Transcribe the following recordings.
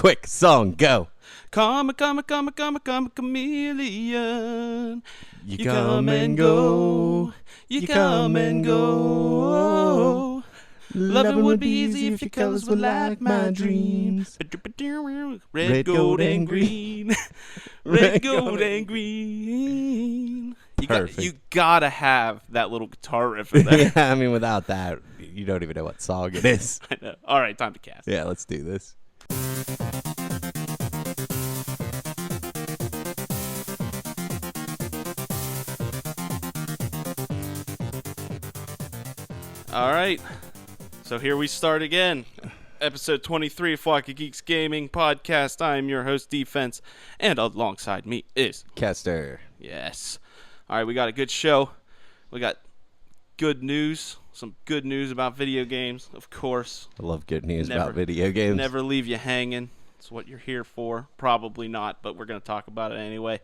quick, song, go. Come a chameleon. You come and go. You come and go. Loving would be easy if your colors were like my dreams. Red, gold, and green. Red, gold, and green. You gotta have that little guitar riff in there. Yeah, I mean, without that, you don't even know what song it is. I know. All right, time to cast. Yeah, let's do this. All right. So here we start again. Episode 23 of Flock of Geeks Gaming Podcast. I am your host, Defense, and alongside me is Kester. Yes. All right, we got a good show. We got good news, some good news about video games, of course. I love good news about video games. Never leave you hanging. It's what you're here for. Probably not, but we're going to talk about it anyway.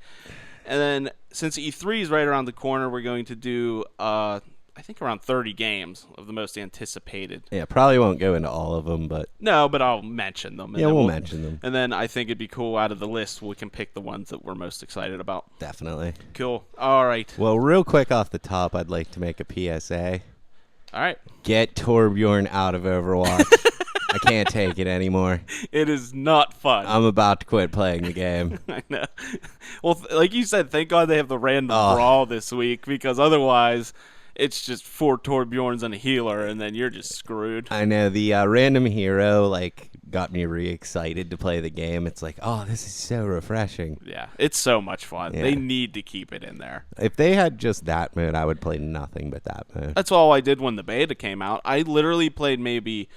And then since E3 is right around the corner, we're going to do I think around 30 games of the most anticipated. Yeah, probably won't go into all of them, but... No, but I'll mention them. Yeah, we'll mention them. And then I think it'd be cool out of the list, we can pick the ones that we're most excited about. Definitely. Cool. All right. Well, real quick off the top, I'd like to make a PSA. All right. Get Torbjörn out of Overwatch. I can't take it anymore. It is not fun. I'm about to quit playing the game. I know. Well, like you said, thank God they have the random brawl this week, because otherwise... It's just 4 Torbjörns and a healer, and then you're just screwed. I know. The random hero, got me re-excited to play the game. It's like, oh, this is so refreshing. Yeah, it's so much fun. Yeah. They need to keep it in there. If they had just that mode, I would play nothing but that mode. That's all I did when the beta came out. I literally played maybe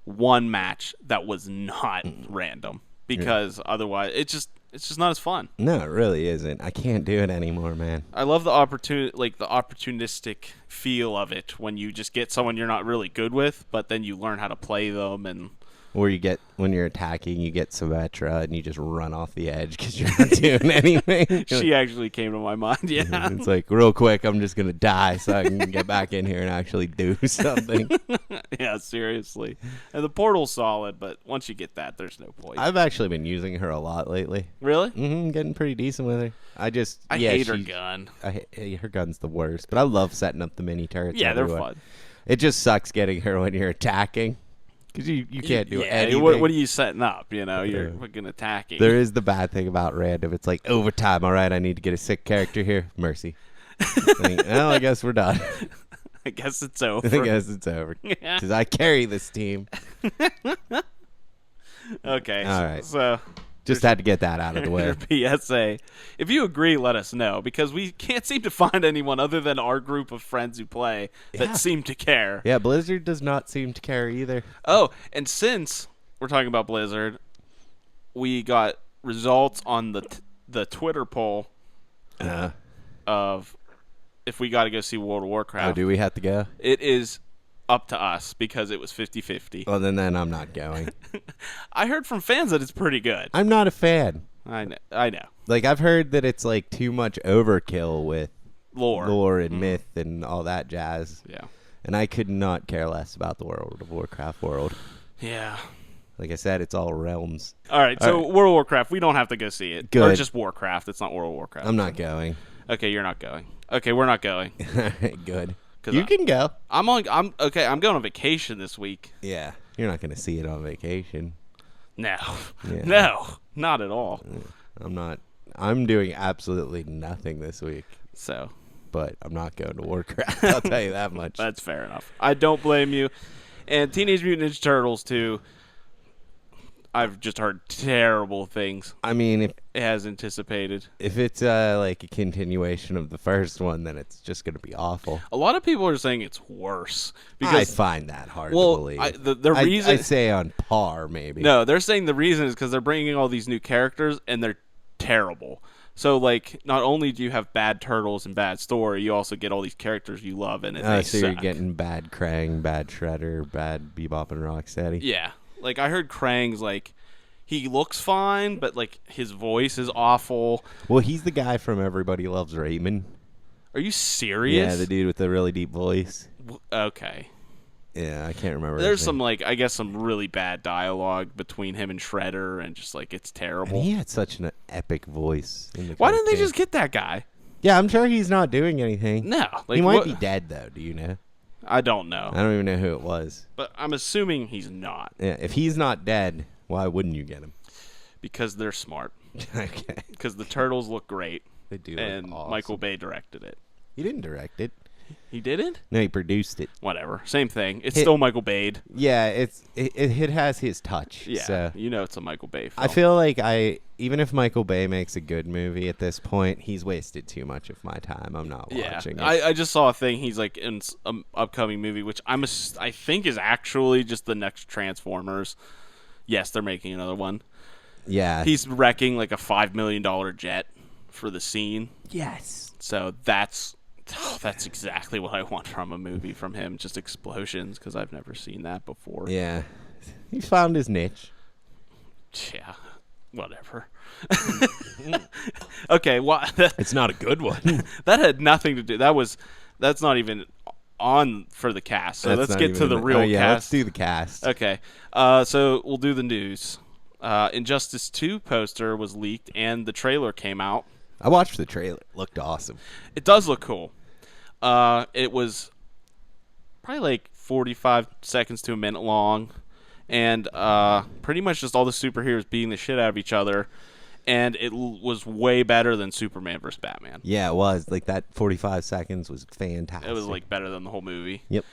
one match that was not random, because otherwise it's just not as fun. No, it really isn't. I can't do it anymore, man. I love the opportunistic feel of it when you just get someone you're not really good with, but then you learn how to play them. And or when you're attacking, you get Symmetra and you just run off the edge because you're not doing anything. She actually came to my mind, yeah. It's like, real quick, I'm just going to die so I can get back in here and actually do something. Yeah, seriously. And the portal's solid, but once you get that, there's no point. I've actually been using her a lot lately. Really? Mm-hmm, getting pretty decent with her. I hate her gun. Her gun's the worst, but I love setting up the mini turrets. Yeah, everywhere. they're fun. It just sucks getting her when you're attacking. Because you can't do anything. What are you setting up? You're fucking attacking. There is the bad thing about random. It's like, overtime. All right, I need to get a sick character here. Mercy. Well, I guess we're done. I guess it's over. Because I carry this team. Okay. All right. So... Just had to get that out of the way. PSA. If you agree, let us know, because we can't seem to find anyone other than our group of friends who play that seem to care. Yeah, Blizzard does not seem to care either. Oh, and since we're talking about Blizzard, we got results on the Twitter poll of if we got to go see World of Warcraft. Oh, do we have to go? It is up to us because it was 50-50. Well, then I'm not going. I heard from fans that it's pretty good. I'm not a fan. I know. I've heard that it's too much overkill with lore and myth and all that jazz. Yeah. And I could not care less about the World of Warcraft world. Yeah. Like I said, it's all realms. All right, so World of Warcraft, we don't have to go see it. Good. Or just Warcraft. It's not World of Warcraft. I'm not going. Okay, you're not going. Okay, we're not going. Good. You can go. I'm going on vacation this week. Yeah. You're not going to see it on vacation. No. Yeah. No, not at all. I'm not. I'm doing absolutely nothing this week. So, but I'm not going to Warcraft. I'll tell you that much. That's fair enough. I don't blame you. And Teenage Mutant Ninja Turtles 2, I've just heard terrible things. I mean, as anticipated. If it's a continuation of the first one, then it's just going to be awful. A lot of people are saying it's worse. Because, I find that hard to believe. The reason I say on par, maybe. No, they're saying the reason is because they're bringing all these new characters and they're terrible. So, not only do you have bad turtles and bad story, you also get all these characters you love, and they so suck. You're getting bad Krang, bad Shredder, bad Bebop and Rocksteady. Yeah. I heard Krang's, he looks fine, but, his voice is awful. Well, he's the guy from Everybody Loves Raymond. Are you serious? Yeah, the dude with the really deep voice. Okay. Yeah, I can't remember. There's some, like, I guess some really bad dialogue between him and Shredder, and just, like, it's terrible. And he had such an epic voice. Why didn't they just get that guy? Yeah, I'm sure he's not doing anything. No. Like, he might be dead, though. Do you know? I don't know. I don't even know who it was. But I'm assuming he's not. Yeah, if he's not dead, why wouldn't you get him? Because they're smart. Okay. Because the turtles look great. They do And look awesome. Michael Bay directed it. He didn't direct it. He didn't? No, he produced it. Whatever. Same thing. It's still Michael Bay. Yeah, it has his touch. Yeah, So. you know it's a Michael Bay film. I feel like even if Michael Bay makes a good movie at this point, he's wasted too much of my time. I'm not watching it. I just saw a thing. He's like in an upcoming movie, which I think is actually just the next Transformers. Yes, they're making another one. Yeah. He's wrecking like a $5 million jet for the scene. Yes. So that's exactly what I want from a movie from him. Just explosions, because I've never seen that before. Yeah. He found his niche. Yeah. Whatever. Okay, well, It's not a good one. that had nothing to do. That's not even on for the cast. So let's get to the real cast. Let's do the cast. Okay. So we'll do the news. Injustice 2 poster was leaked and the trailer came out. I watched the trailer. It looked awesome. It does look cool. It was probably like 45 seconds to a minute long, and pretty much just all the superheroes beating the shit out of each other, and it was way better than Superman vs. Batman. Yeah, it was. Like, that 45 seconds was fantastic. It was like better than the whole movie. Yep.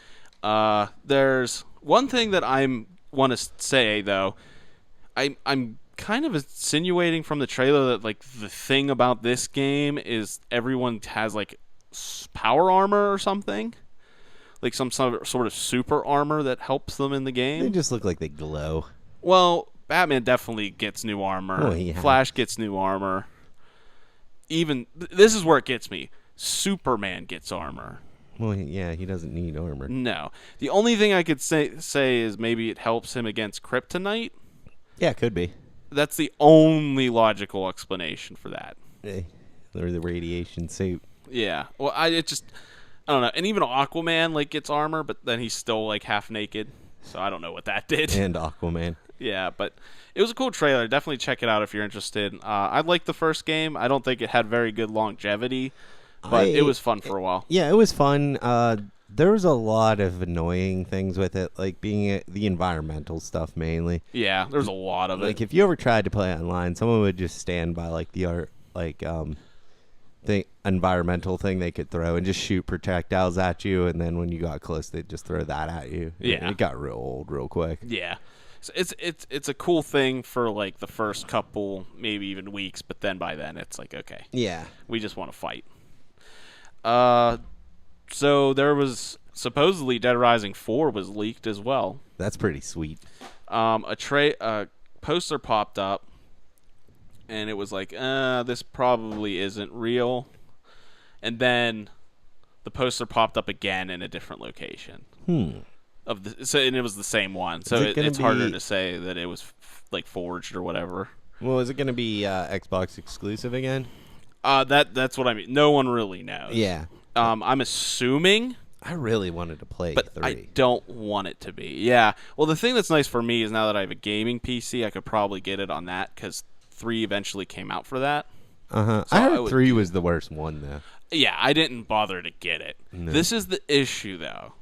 There's one thing that I want to say, though. I'm kind of insinuating from the trailer that, like, the thing about this game is everyone has, like, power armor or something, like some sort of super armor that helps them in the game. They just look like they glow. Well, Batman definitely gets new armor. Oh, yeah. Flash gets new armor. Even this is where it gets me. Superman gets armor. Well, yeah, he doesn't need armor. No, the only thing I could say is maybe it helps him against kryptonite. Yeah, it could be. That's the only logical explanation for that. Or the radiation suit. Yeah. Well, I don't know. And even Aquaman like gets armor, but then he's still like half naked. So I don't know what that did. And Aquaman. Yeah, but it was a cool trailer. Definitely check it out if you're interested. I liked the first game. I don't think it had very good longevity, but it was fun for a while. Yeah, it was fun. There was a lot of annoying things with it, like being the environmental stuff mainly. Yeah, there's a lot of it. Like, if you ever tried to play online, someone would just stand by like the environmental thing they could throw and just shoot projectiles at you, and then when you got close, they'd just throw that at you. Yeah, it got real old real quick. Yeah, so it's a cool thing for like the first couple, maybe even weeks, but then by then it's like, okay, yeah, we just want to fight. So there was supposedly Dead Rising 4 was leaked as well. That's pretty sweet. A poster popped up, and it was like, this probably isn't real. And then the poster popped up again in a different location. And it was the same one. So it's harder to say that it was like forged or whatever. Well, is it going to be Xbox exclusive again? That's what I mean. No one really knows. Yeah. I'm assuming. I really wanted to play But 3. I don't want it to be. Yeah. Well, the thing that's nice for me is now that I have a gaming PC, I could probably get it on that because 3 eventually came out for that. So I heard 3 was the worst one, though. Yeah, I didn't bother to get it. No. This is the issue, though.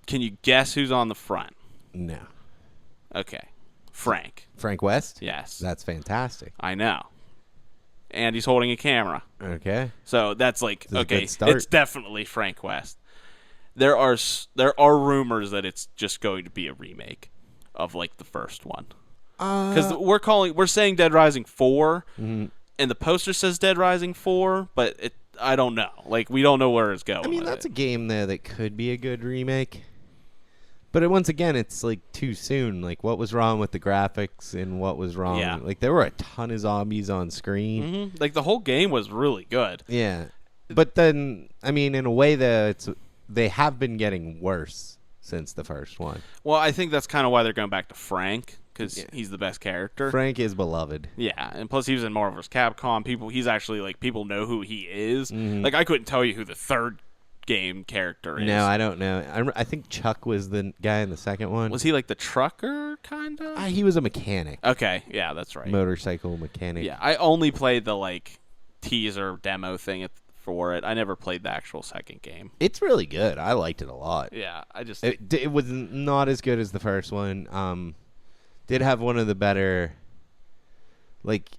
Can you guess who's on the front? No. Okay. Frank. Frank West? Yes. That's fantastic. I know. And he's holding a camera. Okay. So that's like, okay, it's definitely Frank West. There are rumors that it's just going to be a remake of like the first one. Because we're saying Dead Rising 4, and the poster says Dead Rising 4, but I don't know. Like, we don't know where it's going. I mean, that's a game there that could be a good remake. But once again, it's like too soon. Like, what was wrong with the graphics and what was wrong? Yeah. Like, there were a ton of zombies on screen. Mm-hmm. Like, the whole game was really good. Yeah. But then, I mean, in a way, they have been getting worse since the first one. Well, I think that's kind of why they're going back to Frank, because he's the best character. Frank is beloved. Yeah, and plus he was in Marvel vs. Capcom. People know who he is. Like, I couldn't tell you who the third game character is. No, I don't know. I think Chuck was the guy in the second one. Was he like the trucker, kind of? He was a mechanic. Okay, yeah, that's right. Motorcycle mechanic. Yeah, I only played the, like, teaser demo thing for it. I never played the actual second game. It's really good. I liked it a lot. Yeah, I just... It was not as good as the first one. Did have one of the better... Like,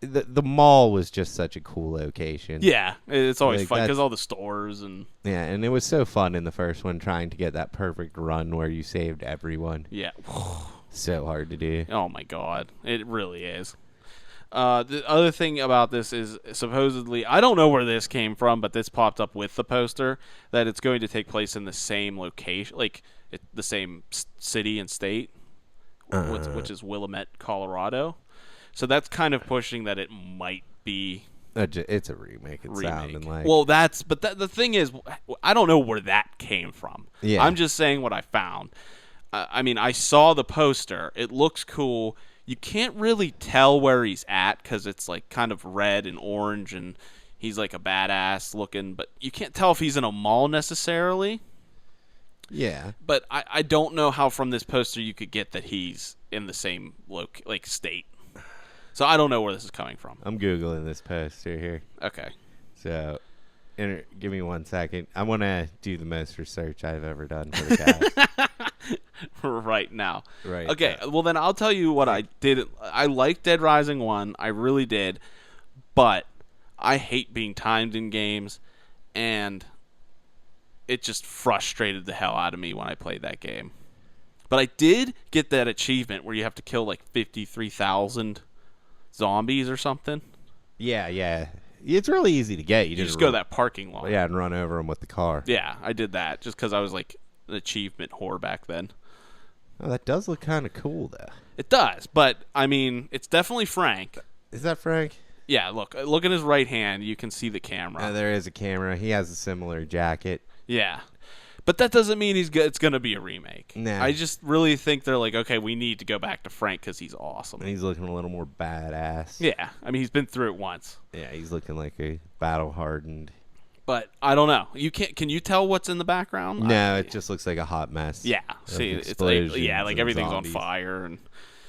the mall was just such a cool location. Yeah, it's always Like, fun because all the stores and... Yeah, and it was so fun in the first one trying to get that perfect run where you saved everyone. Yeah. So hard to do. Oh, my God. It really is. The other thing about this is supposedly, I don't know where this came from, but this popped up with the poster, that it's going to take place in the same location, like the same city and state, which is Willamette, Colorado. So that's kind of pushing that it might be... It's a remake. It's sounding like... Well, the thing is, I don't know where that came from. Yeah. I'm just saying what I found. I mean, I saw the poster. It looks cool. You can't really tell where he's at because it's like kind of red and orange, and he's like a badass looking. But you can't tell if he's in a mall necessarily. Yeah. But I don't know how from this poster you could get that he's in the same state. So I don't know where this is coming from. I'm Googling this poster here. Okay. So, give me 1 second. I want to do the most research I've ever done for the cast. Right now. Right. Okay, well then I'll tell you what I did. I liked Dead Rising 1. I really did. But I hate being timed in games, and it just frustrated the hell out of me when I played that game. But I did get that achievement where you have to kill like 53,000 zombies or something. Yeah. It's really easy to get. You just go to that parking lot. Yeah, and run over them with the car. Yeah, I did that just because I was like an achievement whore back then. Oh, that does look kind of cool, though. It does, but I mean, it's definitely Frank. Is that Frank? Yeah, look at his right hand. You can see the camera. There is a camera. He has a similar jacket. Yeah. But that doesn't mean it's going to be a remake. Nah. I just really think they're like, okay, we need to go back to Frank because he's awesome. And he's looking a little more badass. Yeah. I mean, he's been through it once. Yeah, he's looking like a battle-hardened... But I don't know. Can you tell what's in the background? No, it just looks like a hot mess. Yeah. See, it's like everything's zombies. on fire. And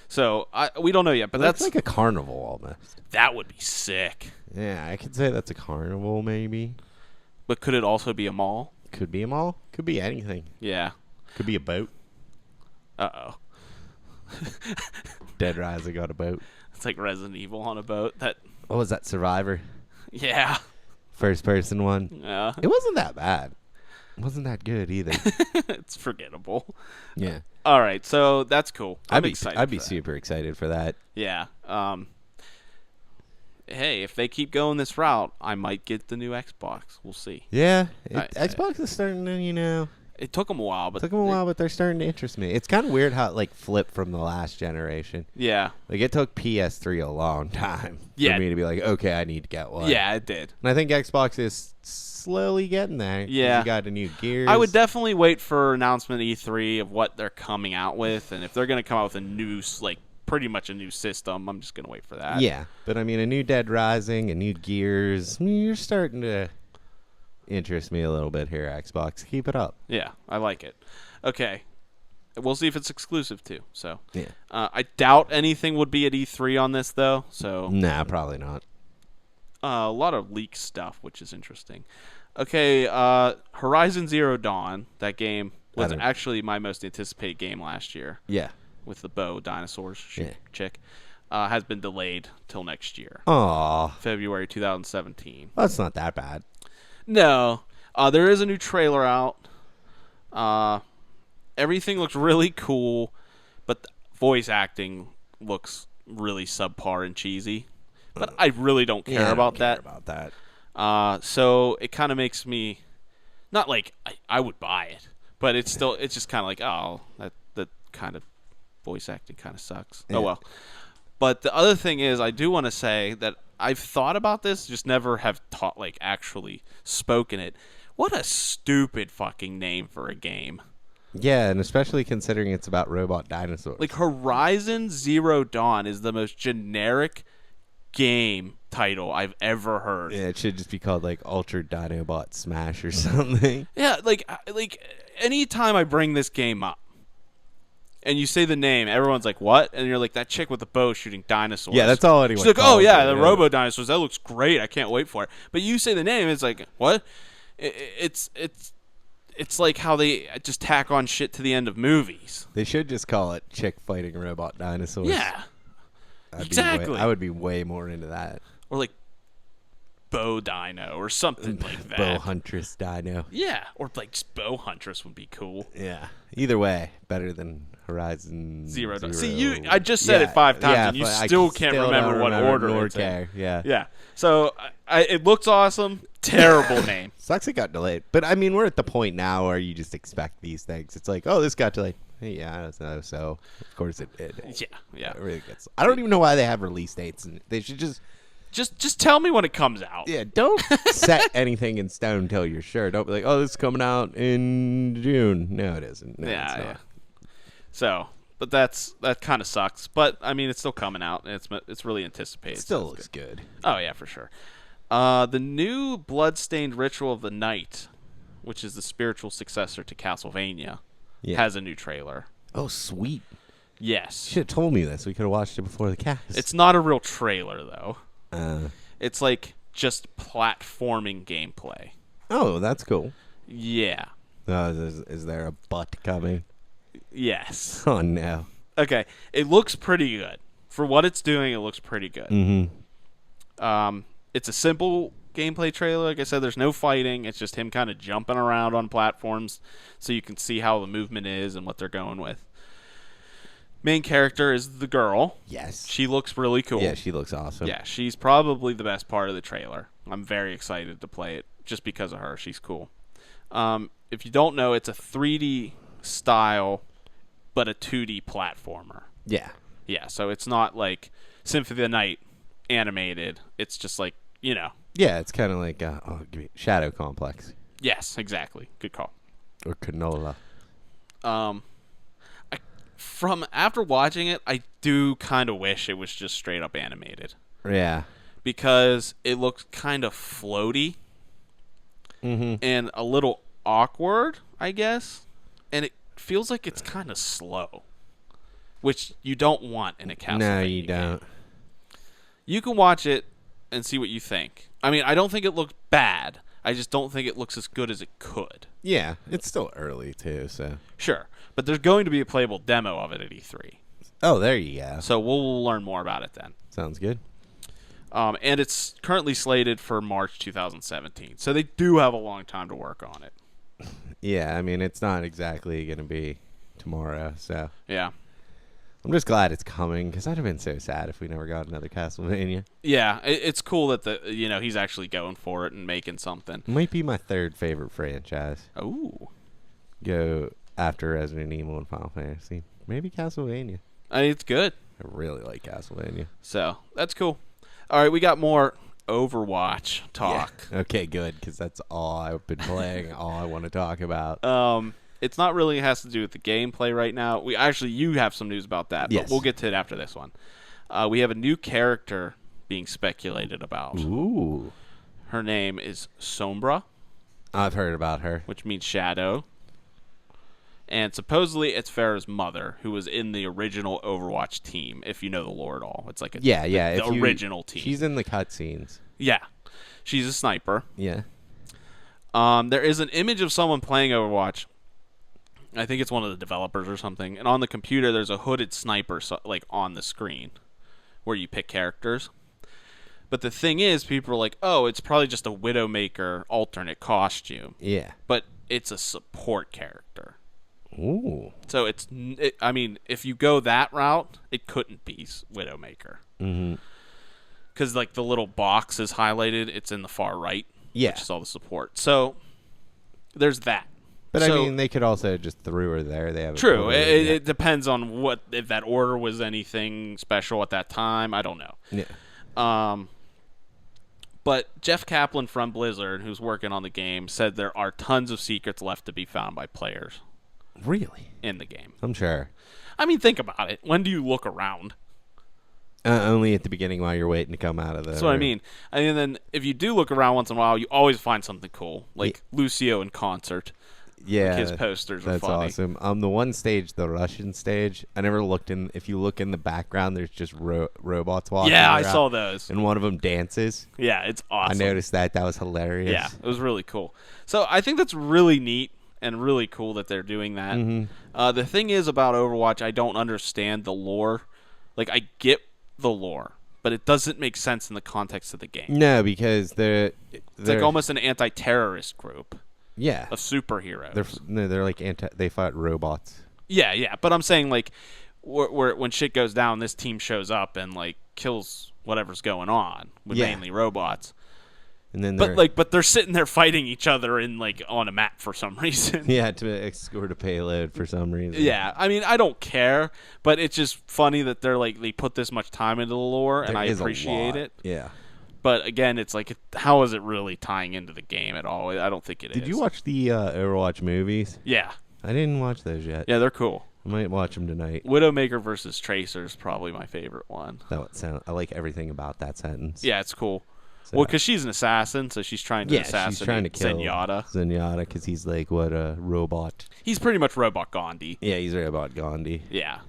so we don't know yet, but that's like a carnival almost. That would be sick. Yeah, I could say that's a carnival maybe. But could it also be a mall? Could be a mall. Could be anything. Yeah. Could be a boat. Uh-oh. Dead Rising on a boat. It's like Resident Evil on a boat. What was that, Survivor? Yeah. First person one. Yeah. It wasn't that bad. It wasn't that good either. It's forgettable. Yeah. All right, so that's cool. I'm excited. I'd be super excited for that. Yeah. Hey, if they keep going this route, I might get the new Xbox. We'll see. Yeah. Xbox is starting to, It took them a while, but but they're starting to interest me. It's kind of weird how it flipped from the last generation. Yeah. It took PS3 a long time for me to be like, okay, I need to get one. Yeah, it did. And I think Xbox is slowly getting there. Yeah. You got a new Gears. I would definitely wait for announcement E3 of what they're coming out with, and if they're going to come out with a new, pretty much a new system, I'm just going to wait for that. Yeah, but I mean, a new Dead Rising, a new Gears. You're starting to interest me a little bit here, Xbox. Keep it up. Yeah, I like it. Okay. We'll see if it's exclusive, too. So yeah. I doubt anything would be at E3 on this, though. So nah, probably not. A lot of leak stuff, which is interesting. Okay, Horizon Zero Dawn, that game was actually my most anticipated game last year. Yeah. With the bow dinosaurs chick. Yeah. Has been delayed till next year. Aw. February 2017. Well, that's not that bad. No. There is a new trailer out. Everything looks really cool, but the voice acting looks really subpar and cheesy. But I really don't care about that. So it kind of makes me not like I would buy it, but it's just kind of like, oh, that kind of voice acting kind of sucks. Yeah. Oh well. But the other thing is, I do want to say that I've thought about this, just never have actually spoken it. What a stupid fucking name for a game. Yeah, and especially considering it's about robot dinosaurs. Horizon Zero Dawn is the most generic game title I've ever heard. Yeah, it should just be called like Ultra Dinobot Smash or something. Yeah, like anytime I bring this game up and you say the name, everyone's like, what? And you're like, that chick with the bow shooting dinosaurs. Yeah, that's all anyone She's like, calls oh, yeah, it, the Robo Dinosaurs. That looks great. I can't wait for it. But you say the name, it's like, what? It's like how they just tack on shit to the end of movies. They should just call it Chick Fighting Robot Dinosaurs. Yeah. Exactly. I would be way more into that. Or like Bow Dino or something like that. Bow Huntress Dino. Yeah. Or like just Bow Huntress would be cool. Yeah. Either way, better than Horizon Zero. See, I just said it 5 times and you still can't remember what order nor it's care. in. Yeah. Yeah. So it looks awesome. Terrible name. Sucks it got delayed. But I mean, we're at the point now where you just expect these things. It's like, oh, this got delayed. Hey, yeah, I don't know. So of course it did. Yeah. It really gets. I don't even know why they have release dates, and they should just tell me when it comes out. Yeah, don't set anything in stone until you're sure. Don't be like, oh, this is coming out in June. No, it isn't. No, it's not. Yeah. So, but that kind of sucks. But I mean, it's still coming out, and it's really anticipated. It still looks good. Oh yeah, for sure. The new Bloodstained Ritual of the Night, which is the spiritual successor to Castlevania, has a new trailer. Oh, sweet. Yes. You should have told me this. We could have watched it before the cast. It's not a real trailer though. It's It's like just platforming gameplay. Oh, that's cool. Yeah. Is there a butt coming? Yes. Oh, no. Okay. It looks pretty good. For what it's doing, it looks pretty good. Mm-hmm. It's a simple gameplay trailer. Like I said, there's no fighting. It's just him kind of jumping around on platforms so you can see how the movement is and what they're going with. Main character is the girl. Yes. She looks really cool. Yeah, she looks awesome. Yeah, she's probably the best part of the trailer. I'm very excited to play it just because of her. She's cool. If you don't know, it's a 3D style, but a 2D platformer. Yeah. Yeah, so it's not like Symphony of the Night animated. It's just like, you know. Yeah, it's kind of like Shadow Complex. Yes, exactly. Good call. Or Canola. From after watching it, I do kind of wish it was just straight up animated. Yeah. Because it looks kind of floaty and a little awkward, I guess. And it feels like it's kind of slow, which you don't want in a Castlevania No, you don't. game. You can watch it and see what you think. I mean, I don't think it looks bad. I just don't think it looks as good as it could. Yeah, it's still early, too, so. Sure. But there's going to be a playable demo of it at E3. Oh, there you go. So we'll learn more about it then. Sounds good. And it's currently slated for March 2017. So they do have a long time to work on it. Yeah, I mean, it's not exactly going to be tomorrow, so. Yeah. I'm just glad it's coming, because I'd have been so sad if we never got another Castlevania. Yeah, it's cool that he's actually going for it and making something. It might be my third favorite franchise. Ooh. Go after Resident Evil and Final Fantasy. Maybe Castlevania. I mean, it's good. I really like Castlevania. So, that's cool. All right, we got more Overwatch talk. Yeah. Okay, good, because that's all I've been playing, all I want to talk about. It's not really has to do with the gameplay right now. You have some news about that, yes. But we'll get to it after this one. We have a new character being speculated about. Ooh. Her name is Sombra. I've heard about her. Which means shadow. And supposedly it's Farrah's mother, who was in the original Overwatch team, if you know the lore at all. It's like the original team. She's in the cutscenes. Yeah. She's a sniper. Yeah. There is an image of someone playing Overwatch. I think it's one of the developers or something. And on the computer, there's a hooded sniper on the screen where you pick characters. But the thing is, people are like, oh, it's probably just a Widowmaker alternate costume. Yeah. But it's a support character. Ooh. So I mean, if you go that route, it couldn't be Widowmaker. Mm-hmm. Because, like, the little box is highlighted. It's in the far right. Yeah. Which is all the support. So, there's that. But, I mean, they could also just threw her there. They have true. It depends on if that order was anything special at that time. I don't know. Yeah. But Jeff Kaplan from Blizzard, who's working on the game, said there are tons of secrets left to be found by players. Really? In the game. I'm sure. I mean, think about it. When do you look around? Only at the beginning while you're waiting to come out of the... That's what I mean. And then if you do look around once in a while, you always find something cool, like Lucio in concert. Yeah, like his posters are funny. That's awesome. The one stage, the Russian stage, I never looked in. If you look in the background, there's just robots walking. Yeah, around, I saw those. and one of them dances. Yeah, it's awesome. I noticed that. That was hilarious. Yeah, it was really cool. So I think that's really neat and really cool that they're doing that. Mm-hmm. The thing is about Overwatch, I don't understand the lore. Like, I get the lore, but it doesn't make sense in the context of the game. No, because it's like almost an anti-terrorist group. Yeah, of superheroes. They're like they fight robots. Yeah, but I'm saying like, when shit goes down, this team shows up and like kills whatever's going on with mainly robots. And then but they're sitting there fighting each other in like on a map for some reason. Yeah, to escort a payload for some reason. Yeah, I mean I don't care, but it's just funny that they put this much time into the lore, and I appreciate it. Yeah. But again, it's like, how is it really tying into the game at all? I don't think it is. Did you watch the Overwatch movies? Yeah. I didn't watch those yet. Yeah, they're cool. I might watch them tonight. Widowmaker versus Tracer is probably my favorite one. I like everything about that sentence. Yeah, it's cool. So. Well, because she's an assassin, so she's trying to assassinate she's trying to kill Zenyatta. Because he's like, a robot. He's pretty much Robot Gandhi. Yeah, he's Robot Gandhi. Yeah,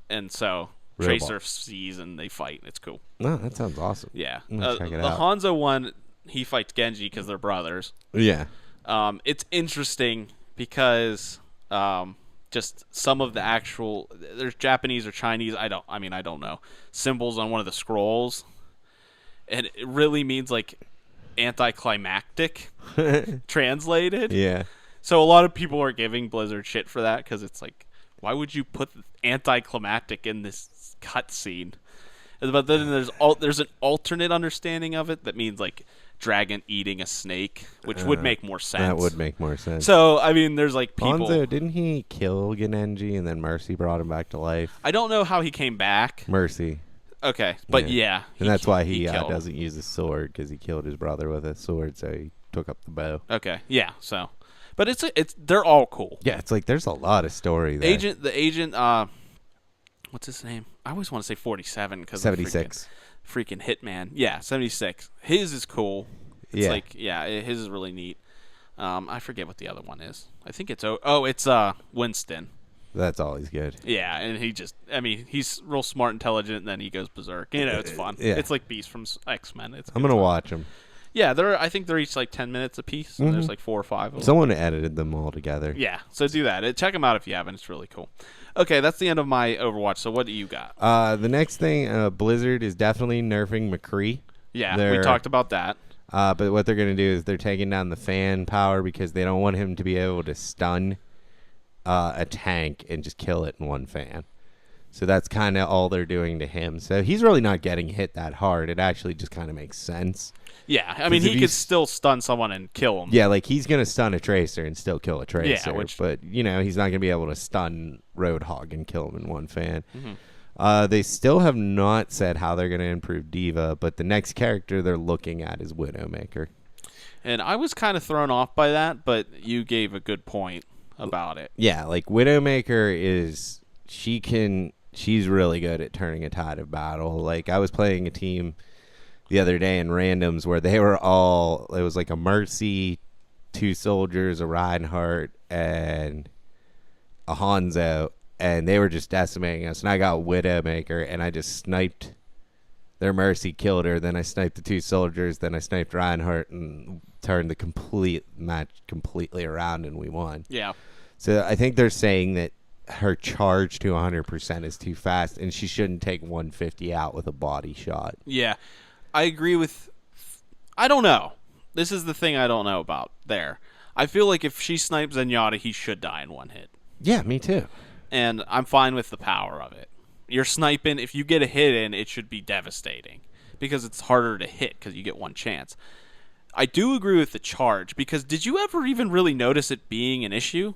and so... Tracer sees and they fight. It's cool. No, that sounds awesome. Yeah. Check it the out. Hanzo one, he fights Genji because they're brothers. Yeah. It's interesting because just some of the actual there's Japanese or Chinese, I don't know, symbols on one of the scrolls. And it really means like anticlimactic translated. Yeah. So a lot of people are giving Blizzard shit for that because it's like, why would you put anticlimactic in this cutscene? But then there's an alternate understanding of it that means like dragon eating a snake, which would make more sense. That would make more sense. So I mean, there's like people. Hanzo, didn't he kill Genji and then Mercy brought him back to life? I don't know how he came back. Mercy. Okay, but yeah and that's why he doesn't use his sword because he killed his brother with a sword, so he took up the bow. Okay, yeah. So, but they're all cool. Yeah, it's like there's a lot of story there. The agent. What's his name? I always want to say 47 because 76. Freaking Hitman. Yeah, 76. His is cool. It's his is really neat. I forget what the other one is. I think it's Winston. That's always good. Yeah, and he's real smart, intelligent, and then he goes berserk. It's fun. Yeah. It's like Beast from X-Men. I'm gonna watch them. Yeah, I think they're each like 10 minutes a piece. And there's like 4 or 5 of them. Someone edited them all together. Yeah, so do that. Check them out if you haven't. It's really cool. Okay, that's the end of my Overwatch. So what do you got? The next thing, Blizzard is definitely nerfing McCree. Yeah, we talked about that. But what they're going to do is they're taking down the fan power because they don't want him to be able to stun a tank and just kill it in one fan. So that's kind of all they're doing to him. So he's really not getting hit that hard. It actually just kind of makes sense. Yeah, I mean, he could still stun someone and kill him. Yeah, like he's going to stun a Tracer and still kill a Tracer. Yeah, but, he's not going to be able to stun Roadhog and kill him in one fan. They still have not said how they're going to improve D.Va, but the next character they're looking at is Widowmaker. And I was kind of thrown off by that, but you gave a good point about it. Yeah, like Widowmaker she's really good at turning a tide of battle. Like I was playing a team the other day in randoms where it was like a Mercy, 2 soldiers, a Reinhardt, and a Hanzo, and they were just decimating us. And I got Widowmaker, and I just sniped their Mercy, killed her. Then I sniped the 2 soldiers. Then I sniped Reinhardt and turned the complete match completely around, and we won. Yeah. So I think they're saying that her charge to 100% is too fast, and she shouldn't take 150 out with a body shot. Yeah. I agree with... I don't know. This is the thing I don't know about there. I feel like if she snipes Zenyatta, he should die in one hit. Yeah, me too. And I'm fine with the power of it. You're sniping. If you get a hit in, it should be devastating because it's harder to hit because you get one chance. I do agree with the charge because did you ever even really notice it being an issue?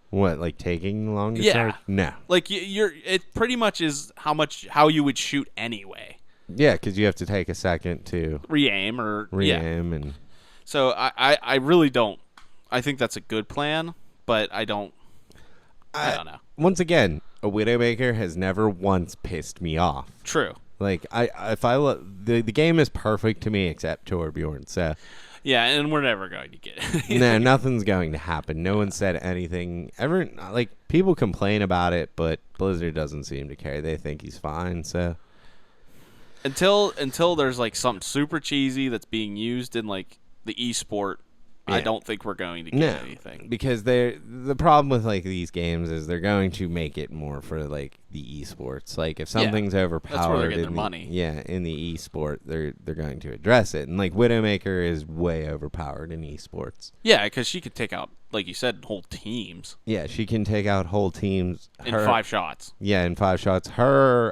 What, like taking long to Yeah. charge? No. Like it pretty much is how you would shoot anyway. Yeah, because you have to take a second to re-aim and. So I really don't. I think that's a good plan, but I don't know. Once again, a Widowmaker has never once pissed me off. True. Like the game is perfect to me except Torbjörn. So Yeah, and we're never going to get it. no, nothing's going to happen. No one said anything. Like people complain about it, but Blizzard doesn't seem to care. They think he's fine. So until there's like something super cheesy that's being used in like the esport, I don't think we're going to get anything. Because the problem with like these games is they're going to make it more for like the esports. Like if something's overpowered, that's where they're getting their money. In the esport, they're going to address it. And like Widowmaker is way overpowered in esports. Yeah, because she could take out, like you said, whole teams. Yeah, she can take out whole teams in 5 shots. Yeah, in 5 shots. Her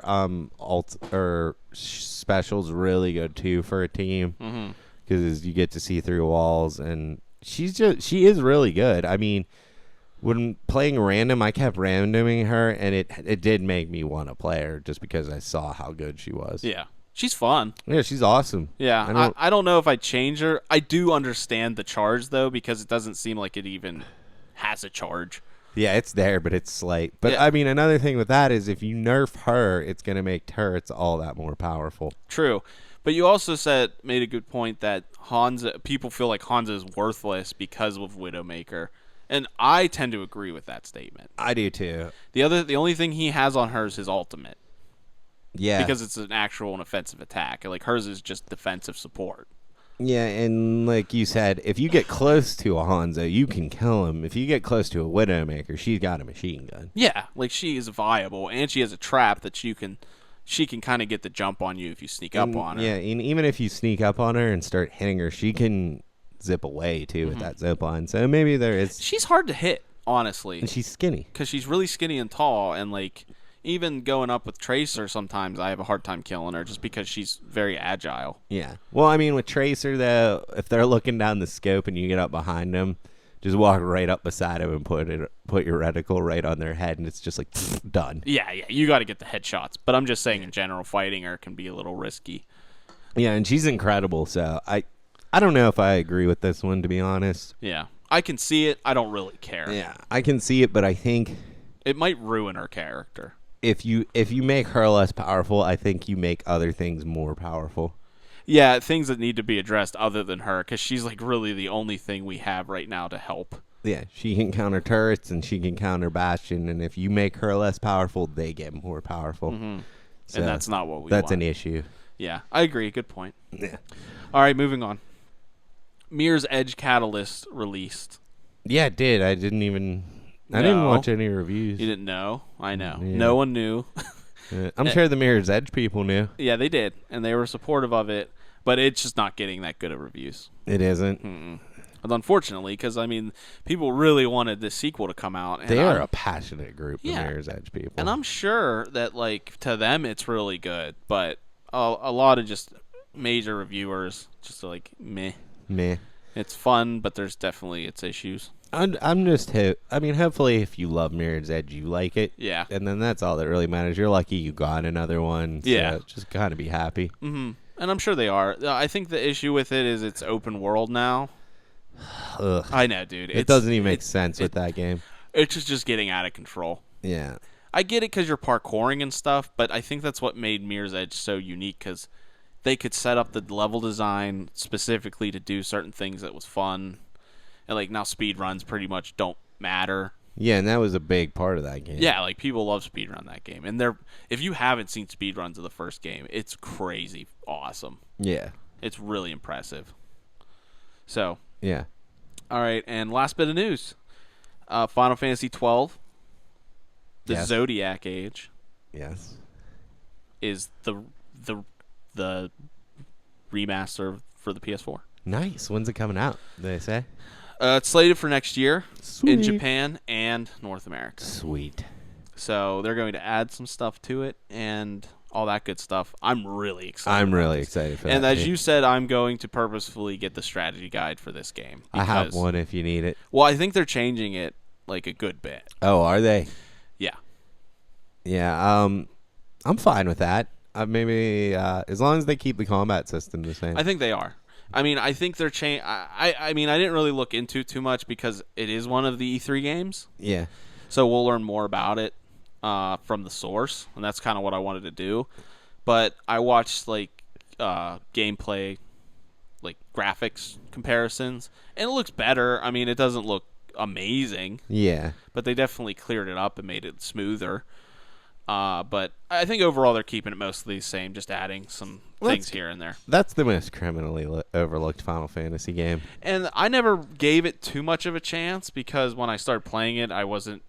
special's really good too for a team because you get to see through walls, and she is really good. I mean, when playing random, I kept randoming her, and it did make me want to play her just because I saw how good she was. Yeah. She's fun. Yeah, she's awesome. Yeah, I don't know if I'd change her. I do understand the charge, though, because it doesn't seem like it even has a charge. Yeah, it's there, but it's slight. But, yeah. I mean, another thing with that is if you nerf her, it's going to make turrets all that more powerful. True. But you also made a good point that people feel like Hanzo is worthless because of Widowmaker. And I tend to agree with that statement. I do, too. The only thing he has on her is his ultimate. Yeah. Because it's an actual and offensive attack. Like, hers is just defensive support. Yeah, and like you said, if you get close to a Hanzo, you can kill him. If you get close to a Widowmaker, she's got a machine gun. Yeah, like she is viable, and she has a trap that she can kind of get the jump on you if you sneak up on her. Yeah, and even if you sneak up on her and start hitting her, she can zip away, too, with that zip line. So maybe there is... She's hard to hit, honestly. And she's skinny. Because she's really skinny and tall, and like... Even going up with Tracer, sometimes I have a hard time killing her just because she's very agile. Yeah. Well, I mean, with Tracer, though, if they're looking down the scope and you get up behind them, just walk right up beside them and put your reticle right on their head, and it's just like, done. Yeah, you got to get the headshots. But I'm just saying, in general, fighting her can be a little risky. Yeah, and she's incredible, so I don't know if I agree with this one, to be honest. Yeah. I can see it. I don't really care. Yeah, I can see it, but I think... It might ruin her character. If you make her less powerful, I think you make other things more powerful. Yeah, things that need to be addressed other than her, because she's like really the only thing we have right now to help. Yeah, she can counter turrets and she can counter Bastion, and if you make her less powerful, they get more powerful. So and that's not what we want. That's an issue. Yeah, I agree. Good point. Yeah. All right, moving on. Mirror's Edge Catalyst released. Yeah, it did. I didn't watch any reviews. You didn't know? I know. Yeah. No one knew. I'm sure the Mirror's Edge people knew. Yeah, they did, and they were supportive of it, but it's just not getting that good of reviews. It isn't. And unfortunately, because, I mean, people really wanted this sequel to come out. And they are a passionate group, the Mirror's Edge people. And I'm sure that, like, to them it's really good, but a lot of just major reviewers just like, meh. Meh. It's fun, but there's definitely its issues. I'm just I mean, hopefully if you love Mirror's Edge, you like it. Yeah. And then that's all that really matters. You're lucky you got another one. So yeah. Just kind of be happy. Mm-hmm. And I'm sure they are. I think the issue with it is it's open world now. Ugh. I know, dude. It doesn't even make sense with that game. It's just getting out of control. Yeah. I get it because you're parkouring and stuff, but I think that's what made Mirror's Edge so unique because they could set up the level design specifically to do certain things that was fun. And, like, now speedruns pretty much don't matter. Yeah, and that was a big part of that game. Yeah, like, people love speedrun that game. And if you haven't seen speedruns of the first game, it's crazy awesome. Yeah. It's really impressive. So. Yeah. All right, and last bit of news. Final Fantasy XII, the Zodiac Age. Yes. Is the remaster for the PS4. Nice. When's it coming out, did they say? It's slated for next year. Sweet. In Japan and North America. Sweet. So they're going to add some stuff to it and all that good stuff. I'm really excited. I'm really excited for that. And as you said, I'm going to purposefully get the strategy guide for this game. I have one if you need it. Well, I think they're changing it like a good bit. Oh, are they? Yeah. Yeah. I'm fine with that. Maybe as long as they keep the combat system the same. I think they are. I mean, I think they're changing. I mean, I didn't really look into it too much because it is one of the E3 games. Yeah. So we'll learn more about it from the source, and that's kind of what I wanted to do. but I watched like gameplay, like graphics comparisons, and it looks better. I mean, it doesn't look amazing. Yeah. But they definitely cleared it up and made it smoother. But I think overall they're keeping it mostly the same, just adding some things here and there. That's the most criminally overlooked Final Fantasy game. And I never gave it too much of a chance because when I started playing it, I wasn't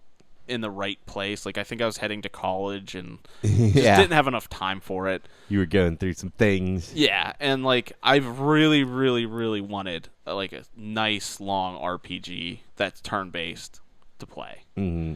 in the right place. Like, I think I was heading to college and just didn't have enough time for it. You were going through some things. Yeah, and like I've really, really, really wanted like a nice long RPG that's turn-based to play. Mm-hmm.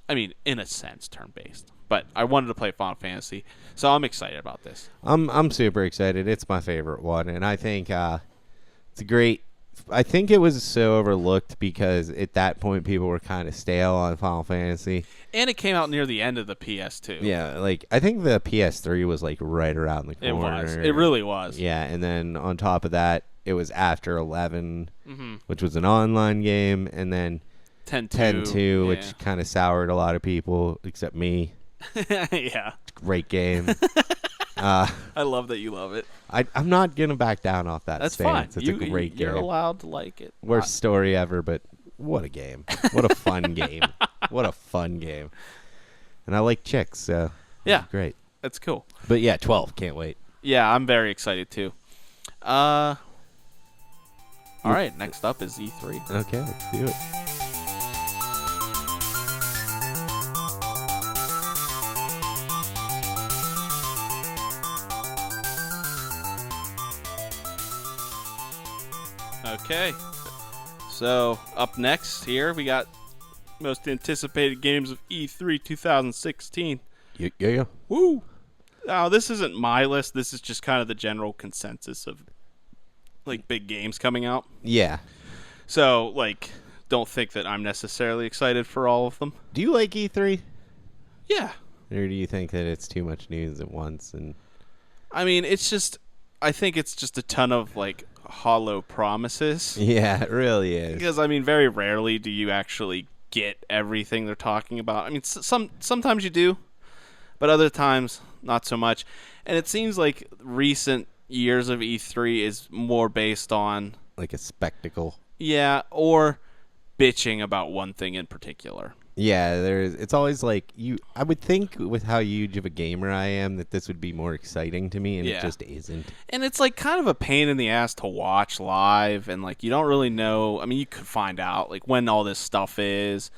I mean, in a sense, turn-based. But I wanted to play Final Fantasy, so I'm excited about this. I'm super excited. It's my favorite one, and I think it's a great. I think it was so overlooked because at that point people were kind of stale on Final Fantasy. And it came out near the end of the PS2. Yeah, like I think the PS3 was like right around the corner. It was. It really was. Yeah, and then on top of that, it was after 11, mm-hmm. which was an online game, and then 10-2, which kind of soured a lot of people, except me. Yeah. Great game. I love that you love it. I'm not going to back down off that That's stance. fine. It's a great game. You're allowed to like it. Worst story ever, but what a game. What a fun game. What a fun game. And I like chicks, so yeah, great. That's cool. But yeah, 12. Can't wait. Yeah, I'm very excited too. All right, next up is E3. Okay, let's do it. Okay, so up next here we got most anticipated games of E3 2016. Yeah. Woo! Now this isn't my list. This is just kind of the general consensus of like big games coming out. Yeah. So like, don't think that I'm necessarily excited for all of them. Do you like E3? Yeah. Or do you think that it's too much news at once? And I mean, I think it's just a ton of like hollow promises. yeah, it really is. Because I mean, very rarely do you actually get everything they're talking about. I mean, sometimes you do, but other times not so much. And it seems like recent years of E3 is more based on like a spectacle. Yeah, or bitching about one thing in particular. Yeah, it's always like I would think with how huge of a gamer I am that this would be more exciting to me, and it just isn't. And it's like kind of a pain in the ass to watch live, and like you don't really know. I mean, you could find out like when all this stuff is,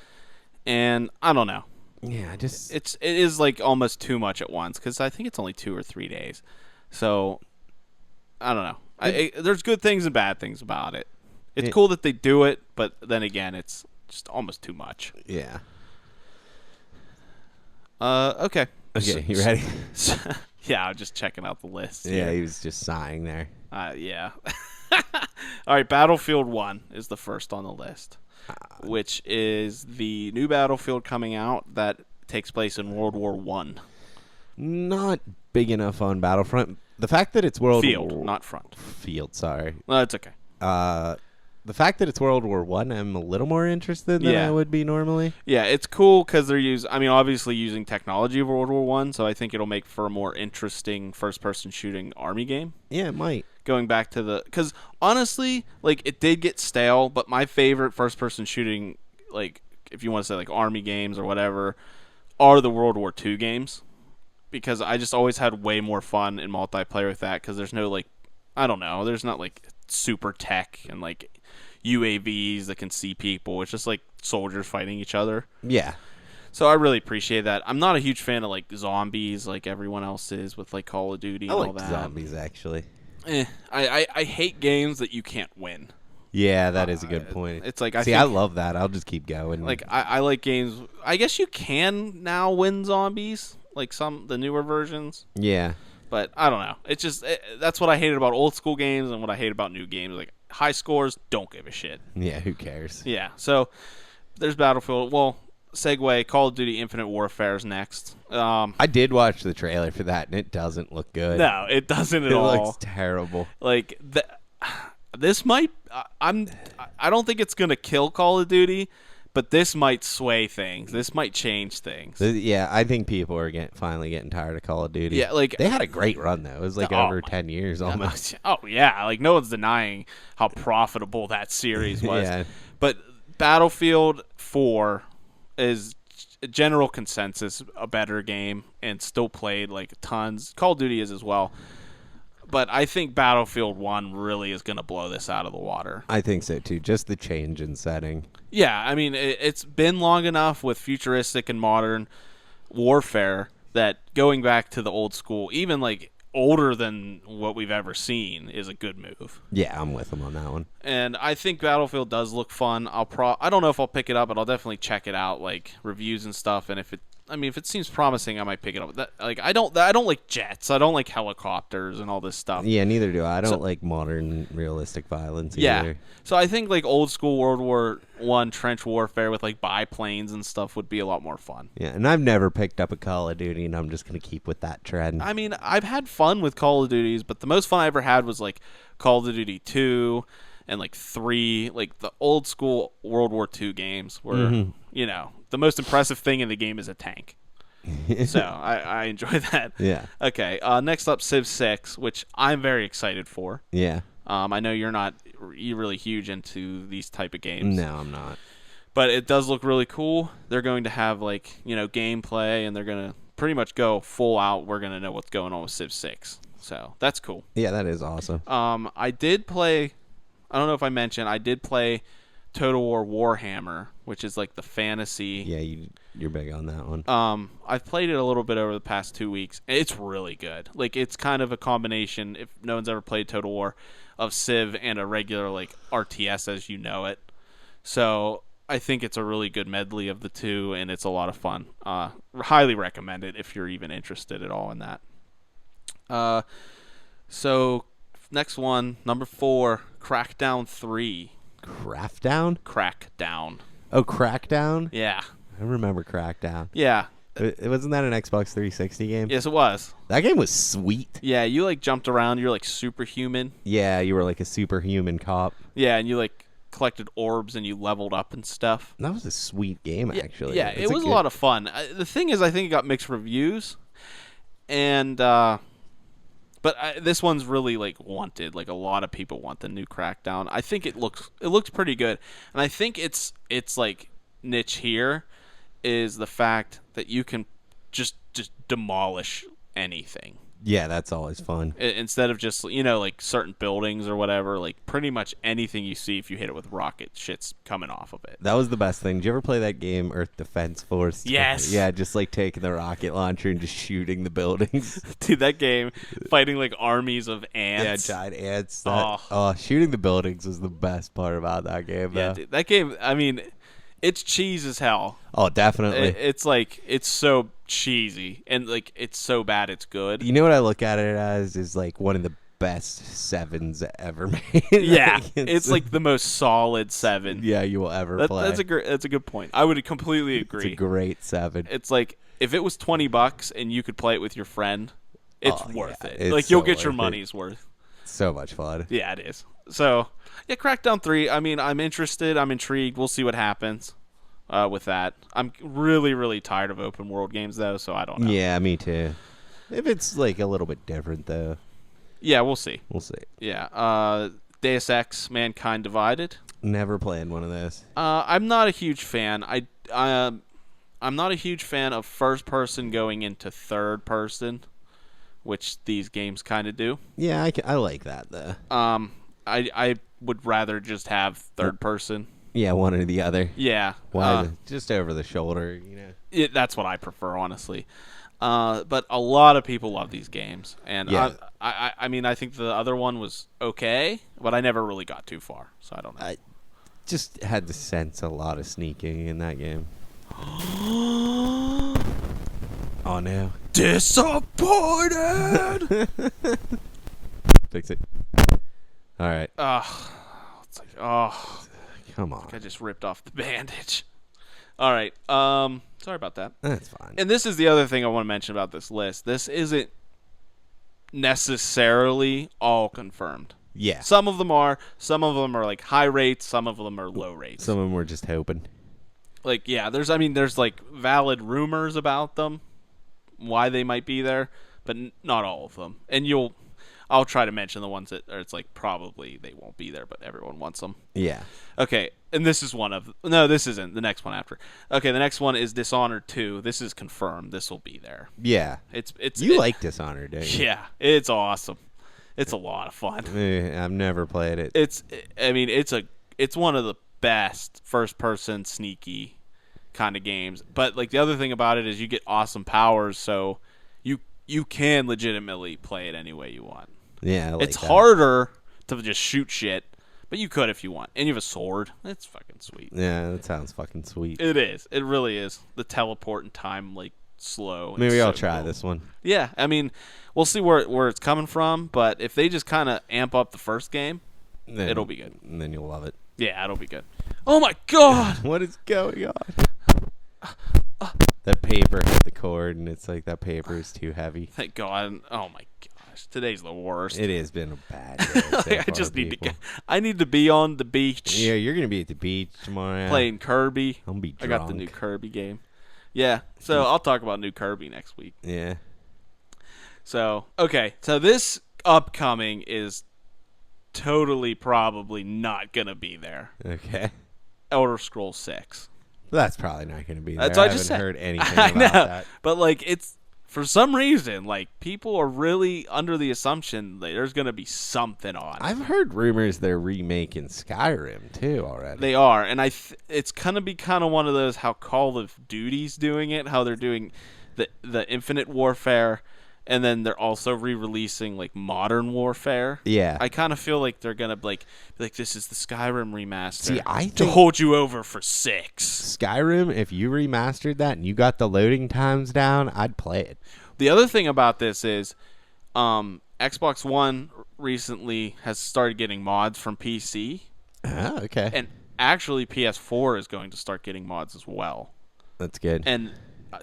and I don't know. Yeah, it is like almost too much at once because I think it's only 2 or 3 days, so I don't know. There's good things and bad things about it. It's cool that they do it, but then again, it's just almost too much. Yeah. Okay. Okay, you ready? Yeah, I'm just checking out the list. Yeah, here. he was just sighing there. Yeah. All right, Battlefield 1 is the first on the list, which is the new Battlefield coming out that takes place in World War I. Not big enough on Battlefront. The fact that it's Field, not front. Field, sorry. No, it's okay. The fact that it's World War I, I'm a little more interested than I would be normally. Yeah, it's cool because they're obviously using technology of World War I, so I think it'll make for a more interesting first-person shooting army game. Yeah, it might. Going back to because honestly, like it did get stale, but my favorite first-person shooting, like if you want to say like army games or whatever, are the World War II games. Because I just always had way more fun in multiplayer with that because there's no like, I don't know, there's not like super tech and like UAVs that can see people. It's just like soldiers fighting each other. Yeah. So I really appreciate that. I'm not a huge fan of like zombies like everyone else is with like Call of Duty and all that. Zombies actually. I hate games that you can't win. Yeah, that is a good point. It's like I love that. I'll just keep going. Like I like games. I guess you can now win zombies, like the newer versions. Yeah. But I don't know. It's just that's what I hated about old school games and what I hate about new games. Like high scores, don't give a shit. Yeah, who cares? Yeah. So there's Battlefield. Well, segue. Call of Duty: Infinite Warfare is next. I did watch the trailer for that, and it doesn't look good. No, it doesn't at all. It looks terrible. Like this might. I don't think it's gonna kill Call of Duty, But this might sway things. This might change things. Yeah, I think people are finally getting tired of Call of Duty. Yeah, like they had a great run though. It was like over 10 years almost. Oh yeah, like no one's denying how profitable that series was. Yeah. But Battlefield 4 is general consensus a better game and still played like tons. Call of Duty is as well. But I think Battlefield 1 really is going to blow this out of the water. I think so, too. Just the change in setting. Yeah, I mean, it's been long enough with futuristic and modern warfare that going back to the old school, even like older than what we've ever seen, is a good move. Yeah, I'm with them on that one. And I think Battlefield does look fun. I don't know if I'll pick it up, but I'll definitely check it out, like reviews and stuff. And if it seems promising, I might pick it up. I don't like jets. I don't like helicopters and all this stuff. Yeah, neither do I. I don't like modern realistic violence either. Yeah. So I think like old school World War I trench warfare with like biplanes and stuff would be a lot more fun. Yeah, and I've never picked up a Call of Duty, and I'm just going to keep with that trend. I mean, I've had fun with Call of Duties, but the most fun I ever had was like Call of Duty 2 and like 3, like the old school World War II games where, the most impressive thing in the game is a tank. So I enjoy that. Yeah. Okay. Next up, Civ 6, which I'm very excited for. Yeah. I know you're not really huge into these type of games. No, I'm not. But it does look really cool. They're going to have like, gameplay, and they're going to pretty much go full out. We're going to know what's going on with Civ 6. So that's cool. Yeah, that is awesome. I did play, I don't know if I mentioned, I did play Total War Warhammer, which is like the fantasy. Yeah, you're big on that one. I've played it a little bit over the past 2 weeks. It's really good. Like, it's kind of a combination, if no one's ever played Total War, of Civ and a regular like RTS as you know it. So I think it's a really good medley of the two, and it's a lot of fun. Highly recommend it if you're even interested at all in that. So next one, number 4, Crackdown 3. Crackdown. Oh, Crackdown? Yeah. I remember Crackdown. Yeah. Wasn't that an Xbox 360 game? Yes, it was. That game was sweet. Yeah, you like jumped around. You're like superhuman. Yeah, you were like a superhuman cop. Yeah, and you like collected orbs and you leveled up and stuff. That was a sweet game, actually. Yeah, it was a lot of fun. The thing is, I think it got mixed reviews, and but this one's really like wanted. Like a lot of people want the new Crackdown. I think it looks pretty good, and I think it's like niche here is the fact that you can just demolish anything. Yeah, that's always fun. Instead of just, like certain buildings or whatever, like pretty much anything you see, if you hit it with rocket, shit's coming off of it. That was the best thing. Did you ever play that game, Earth Defense Force? Yes. Yeah, just like taking the rocket launcher and just shooting the buildings. Dude, that game, fighting like armies of ants. Yeah, giant ants. Shooting the buildings was the best part about that game, though. Yeah, dude, that game, I mean, it's cheese as hell. Oh, definitely. It's like, it's so cheesy, and like, it's so bad it's good. You know what I look at it as is like one of the best 7s ever made. Yeah, it's like the most solid 7. Yeah, you will ever play. That's a good point. I would completely agree. It's a great 7. It's like, if it was $20 and you could play it with your friend, it's worth it. It's like, you'll so get your worth money's worth. So much fun. Yeah, it is. So, yeah, Crackdown 3, I mean, I'm interested. I'm intrigued. We'll see what happens with that. I'm really, really tired of open world games, though, so I don't know. Yeah, me too. If it's, like, a little bit different, though. Yeah, we'll see. We'll see. Yeah. Deus Ex, Mankind Divided. Never played one of those. I'm not a huge fan. I'm not a huge fan of first person going into third person, which these games kind of do. Yeah, I like that, though. I would rather just have third person. Yeah, one or the other. Yeah. Why? Just over the shoulder, That's what I prefer, honestly. But a lot of people love these games. And yeah. I mean, I think the other one was okay, but I never really got too far, so I don't know. I just had to sense a lot of sneaking in that game. Oh, no. Disappointed! Fix it. All right. It's like, come on. I just ripped off the bandage. All right. Sorry about that. That's fine. And this is the other thing I want to mention about this list. This isn't necessarily all confirmed. Yeah. Some of them are. Some of them are like high rates. Some of them are low rates. Some of them were just hoping. Like, yeah, there's like valid rumors about them, why they might be there, but not all of them. And I'll try to mention the ones that are, it's like probably they won't be there, but everyone wants them. Yeah. Okay, and this is one of... No, this isn't. The next one after. Okay, the next one is Dishonored 2. This is confirmed. This will be there. Yeah. You like Dishonored, don't you? Yeah, it's awesome. It's a lot of fun. I've never played it. It's one of the best first-person sneaky kind of games. But like the other thing about it is you get awesome powers, so you can legitimately play it any way you want. Yeah, I like it's that. harder to just shoot shit, but you could if you want. And you have a sword. It's fucking sweet. Yeah, that sounds fucking sweet. It is. It really is. The teleport in time, like, slow. Maybe I'll try this one. Yeah, I mean, we'll see where it's coming from, but if they just kind of amp up the first game, it'll be good. And then you'll love it. Yeah, it'll be good. Oh my god! What is going on? That paper hit the cord, and it's like that paper is too heavy. Thank God. Oh my gosh. Today's the worst. It has been a bad day. I just need to I need to be on the beach. Yeah, you're going to be at the beach tomorrow. Playing Kirby. I'm be drunk. I got the new Kirby game. Yeah, so I'll talk about new Kirby next week. Yeah. So, okay. So this upcoming is totally probably not going to be there. Okay. Elder Scrolls 6. That's probably not going to be there. That's what I just haven't said. heard anything I about know, that. but like it's for some reason like people are really under the assumption that there's going to be something on. I've heard rumors they're remaking Skyrim too already. They are, and it's gonna be kind of one of those how Call of Duty's doing it, how they're doing the Infinite Warfare. And then they're also re-releasing like Modern Warfare. Yeah, I kind of feel like they're gonna be like this is the Skyrim remaster. See, I think to hold you over for 6. Skyrim, if you remastered that and you got the loading times down, I'd play it. The other thing about this is, Xbox One recently has started getting mods from PC. Oh, okay. And actually, PS4 is going to start getting mods as well. That's good. And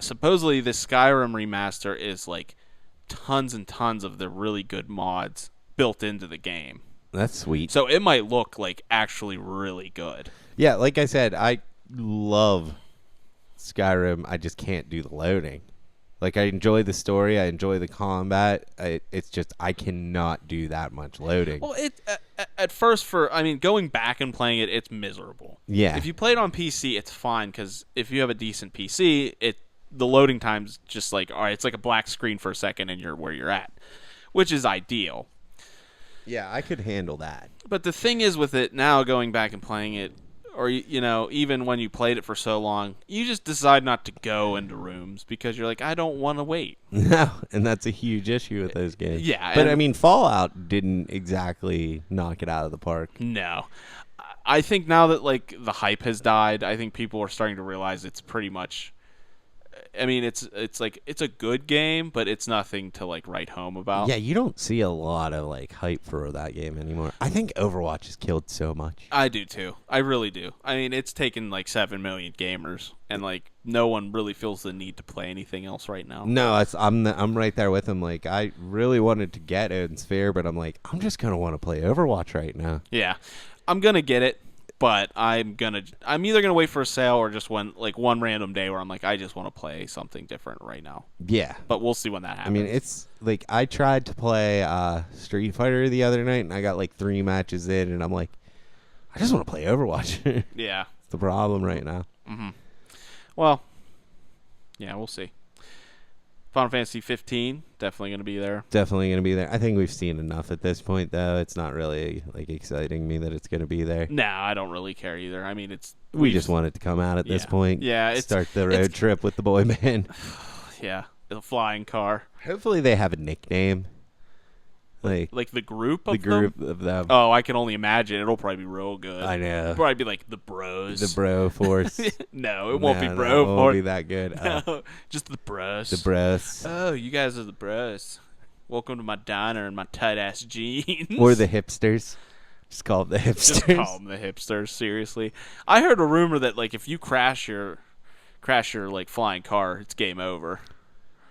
supposedly, this Skyrim remaster is like tons and tons of the really good mods built into the game. That's sweet. So it might look like actually really good. Yeah, like I said, I love Skyrim. I just can't do the loading. Like, I enjoy the story. I enjoy the combat. It's just I cannot do that much loading. Well, at first, going back and playing it, it's miserable. Yeah. If you play it on PC, it's fine, because if you have a decent PC, the loading time's just like, all right, it's like a black screen for a second and you're where you're at, which is ideal. Yeah, I could handle that. But the thing is with it now, going back and playing it, or, even when you played it for so long, you just decide not to go into rooms because you're like, I don't want to wait. No, and that's a huge issue with those games. Yeah. But, Fallout didn't exactly knock it out of the park. No. I think now that, like, the hype has died, I think people are starting to realize it's pretty much... it's like it's a good game, but it's nothing to like write home about. Yeah, you don't see a lot of like hype for that game anymore. I think Overwatch has killed so much. I do too. I really do. It's taken like 7 million gamers, and like no one really feels the need to play anything else right now. No, I'm right there with them. Like, I really wanted to get Odin Sphere, but I'm like, I'm just gonna want to play Overwatch right now. Yeah, I'm gonna get it. But I'm either gonna wait for a sale or just one random day where I'm like, I just want to play something different right now. Yeah, but we'll see when that happens. It's like I tried to play Street Fighter the other night and I got like 3 matches in, and I'm like, I just want to play Overwatch. Yeah, it's the problem right now. Mm-hmm. Well, yeah, we'll see. Final Fantasy 15 definitely going to be there. Definitely going to be there. I think we've seen enough at this point, though. It's not really like exciting me that it's going to be there. No, I don't really care either. We just want it to come out at this point. Yeah, start the road trip with the boy band. Yeah, the flying car. Hopefully they have a nickname. Like the group of them? The group of them. Oh, I can only imagine. It'll probably be real good. I know. It'll probably be like the Bros. The Bro Force. No, it won't be Bro Force. It won't be that good. No, just the Bros. The Bros. Oh, you guys are the Bros. Welcome to my diner in my tight-ass jeans. Or the hipsters. Just call them the hipsters. Just call them the hipsters, seriously. I heard a rumor that like if you crash your like flying car, it's game over.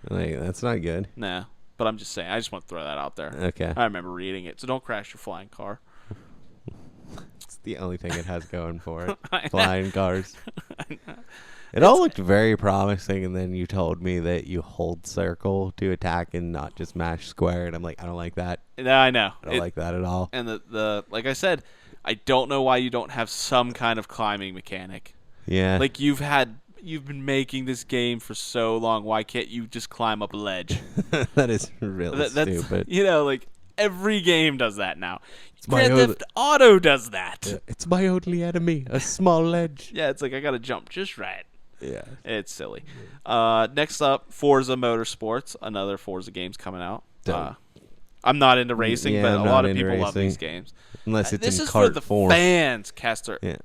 Like, that's not good. No. But I'm just saying, I just want to throw that out there. Okay. I remember reading it, so don't crash your flying car. It's the only thing it has going for it. Flying cars. It all looked very promising, and then you told me that you hold circle to attack and not just mash square, and I'm like, I don't like that. No, I know. I don't like that at all. And the like I said, I don't know why you don't have some kind of climbing mechanic. Yeah. Like you've been making this game for so long. Why can't you just climb up a ledge? That is really stupid. Like every game does that now. Grand Theft Auto does that. It's my only enemy, a small ledge. Yeah, it's like I gotta jump just right. Yeah. It's silly. Next up, Forza Motorsports, another Forza game's coming out. I'm not into racing, but a lot of people love these games. Unless it's this in is cart for the form. fans, Kester, Yeah.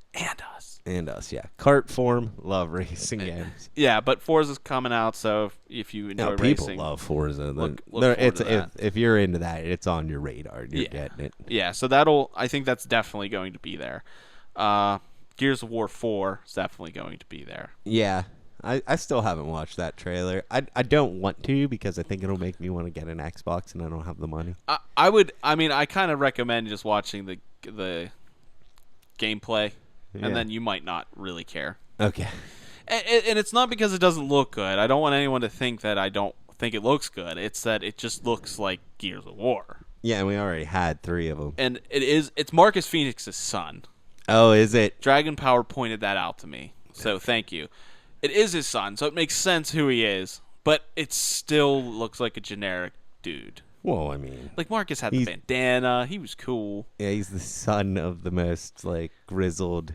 and us. Yeah. Cart form, love racing games. Yeah, but Forza's coming out, so if you enjoy people racing, love Forza. look forward to that. If you're into that, it's on your radar. You're getting it. Yeah, so I think that's definitely going to be there. Gears of War 4 is definitely going to be there. Yeah. I still haven't watched that trailer. I don't want to because I think it'll make me want to get an Xbox and I don't have the money. I kind of recommend just watching the gameplay, and then you might not really care. Okay. And it's not because it doesn't look good. I don't want anyone to think that I don't think it looks good. It's that it just looks like Gears of War. Yeah, and we already had 3 of them. And it's Marcus Phoenix's son. Oh, is it? Dragon Power pointed that out to me. So thank you. It is his son, so it makes sense who he is, but it still looks like a generic dude. Well, I mean, like Marcus had the bandana, he was cool. Yeah, he's the son of the most grizzled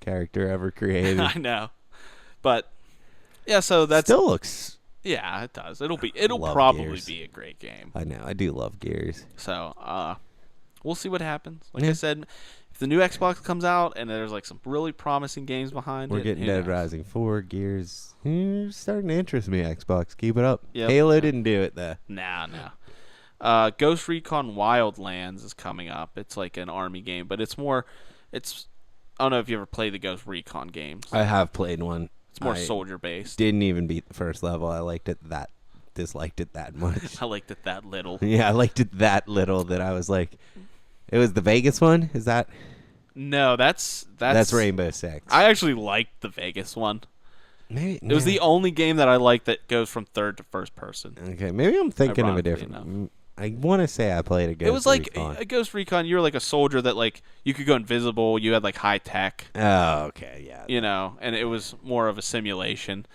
character ever created. I know. But yeah, so that's still looks. Yeah, it does. It'll probably be a great game. I know. I do love Gears. So, we'll see what happens. Like I said, if the new Xbox comes out and there's some really promising games behind We're it, getting Dead Rising 4, Gears. Starting to interest me, Xbox. Keep it up. Yep. Halo didn't do it though. No. Ghost Recon Wildlands is coming up. It's like an army game, but it's I don't know if you ever played the Ghost Recon games. I have played one. It's more soldier based. Didn't even beat the first level. I disliked it that much. I liked it that little. Yeah, I liked it that little that I was like, it was the Vegas one? Is that? No, that's Rainbow Six. I actually liked the Vegas one. Maybe it was the only game that I liked that goes from third to first person. Okay, maybe I'm thinking of a different. I want to say I played a Ghost Recon. It was like a Ghost Recon. You were like a soldier that you could go invisible. You had high tech. Oh, okay, yeah. And it was more of a simulation.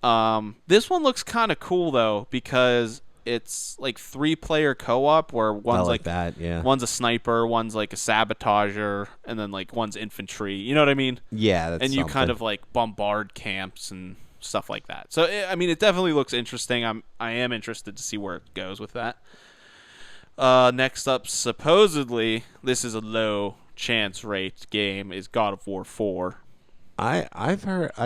This one looks kind of cool though because it's 3-player co-op where one's that, yeah. One's a sniper, one's a sabotager, and then one's infantry. You know what I mean? Yeah, that's and you something. kind of bombard camps and stuff like that. So it definitely looks interesting. I am interested to see where it goes with that. Next up, supposedly this is a low chance rate game, is God of War 4. I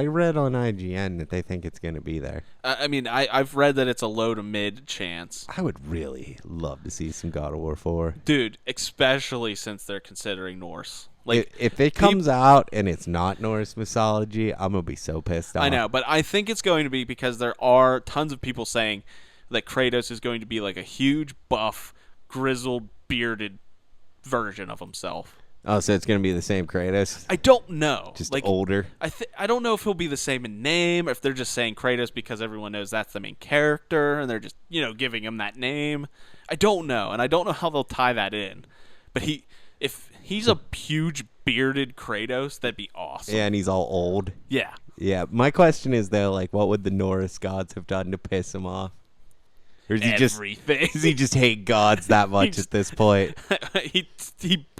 read on IGN that they think it's going to be there. I've read that it's a low to mid chance. I would really love to see some God of War 4. Dude, especially since they're considering Norse. If it comes out and it's not Norse mythology, I'm going to be so pissed off. I know, but I think it's going to be because there are tons of people saying that Kratos is going to be a huge buff, grizzled, bearded version of himself. Oh, so it's going to be the same Kratos? I don't know. Just older? I don't know if he'll be the same in name, or if they're just saying Kratos because everyone knows that's the main character, and they're just, giving him that name. I don't know, and I don't know how they'll tie that in. But if he's a huge, bearded Kratos, that'd be awesome. Yeah, and he's all old. Yeah. Yeah, my question is, though, what would the Norse gods have done to piss him off? Or does he just hate gods that much at this point? he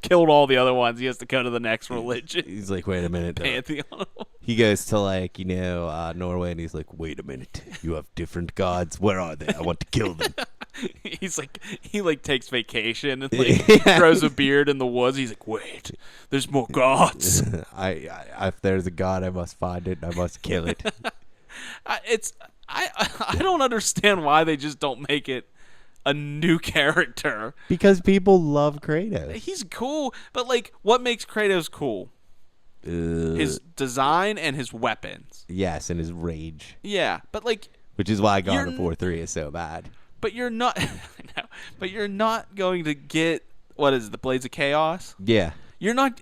killed all the other ones. He has to go to the next religion. He's like, wait a minute. Pantheon. He goes to Norway, and he's like, wait a minute. You have different gods. Where are they? I want to kill them. He's he takes vacation and grows a beard in the woods. He's like, wait, there's more gods. If there's a god, I must find it. I must kill it. I don't understand why they just don't make it a new character. Because people love Kratos. He's cool, but what makes Kratos cool? His design and his weapons. Yes, and his rage. Yeah, but which is why God of War 3 is so bad. But you're not. But you're not going to get the Blades of Chaos. Yeah. You're not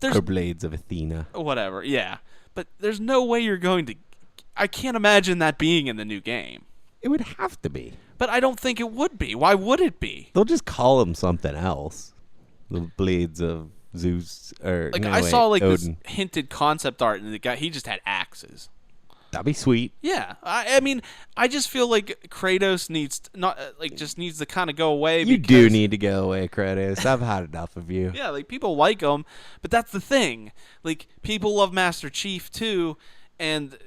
there's or Blades of Athena. Whatever. Yeah. But there's no way you're going to... I can't imagine that being in the new game. It would have to be. But I don't think it would be. Why would it be? They'll just call him something else. The Blades of Zeus, or like no, I saw like Odin. this hinted concept art, and the guy he just had axes. That'd be sweet. Yeah, I mean, I just feel like Kratos needs just needs to kind of go away. You do need to go away, Kratos. I've had enough of you. Yeah, like people like him, but that's the thing. Like people love Master Chief too, and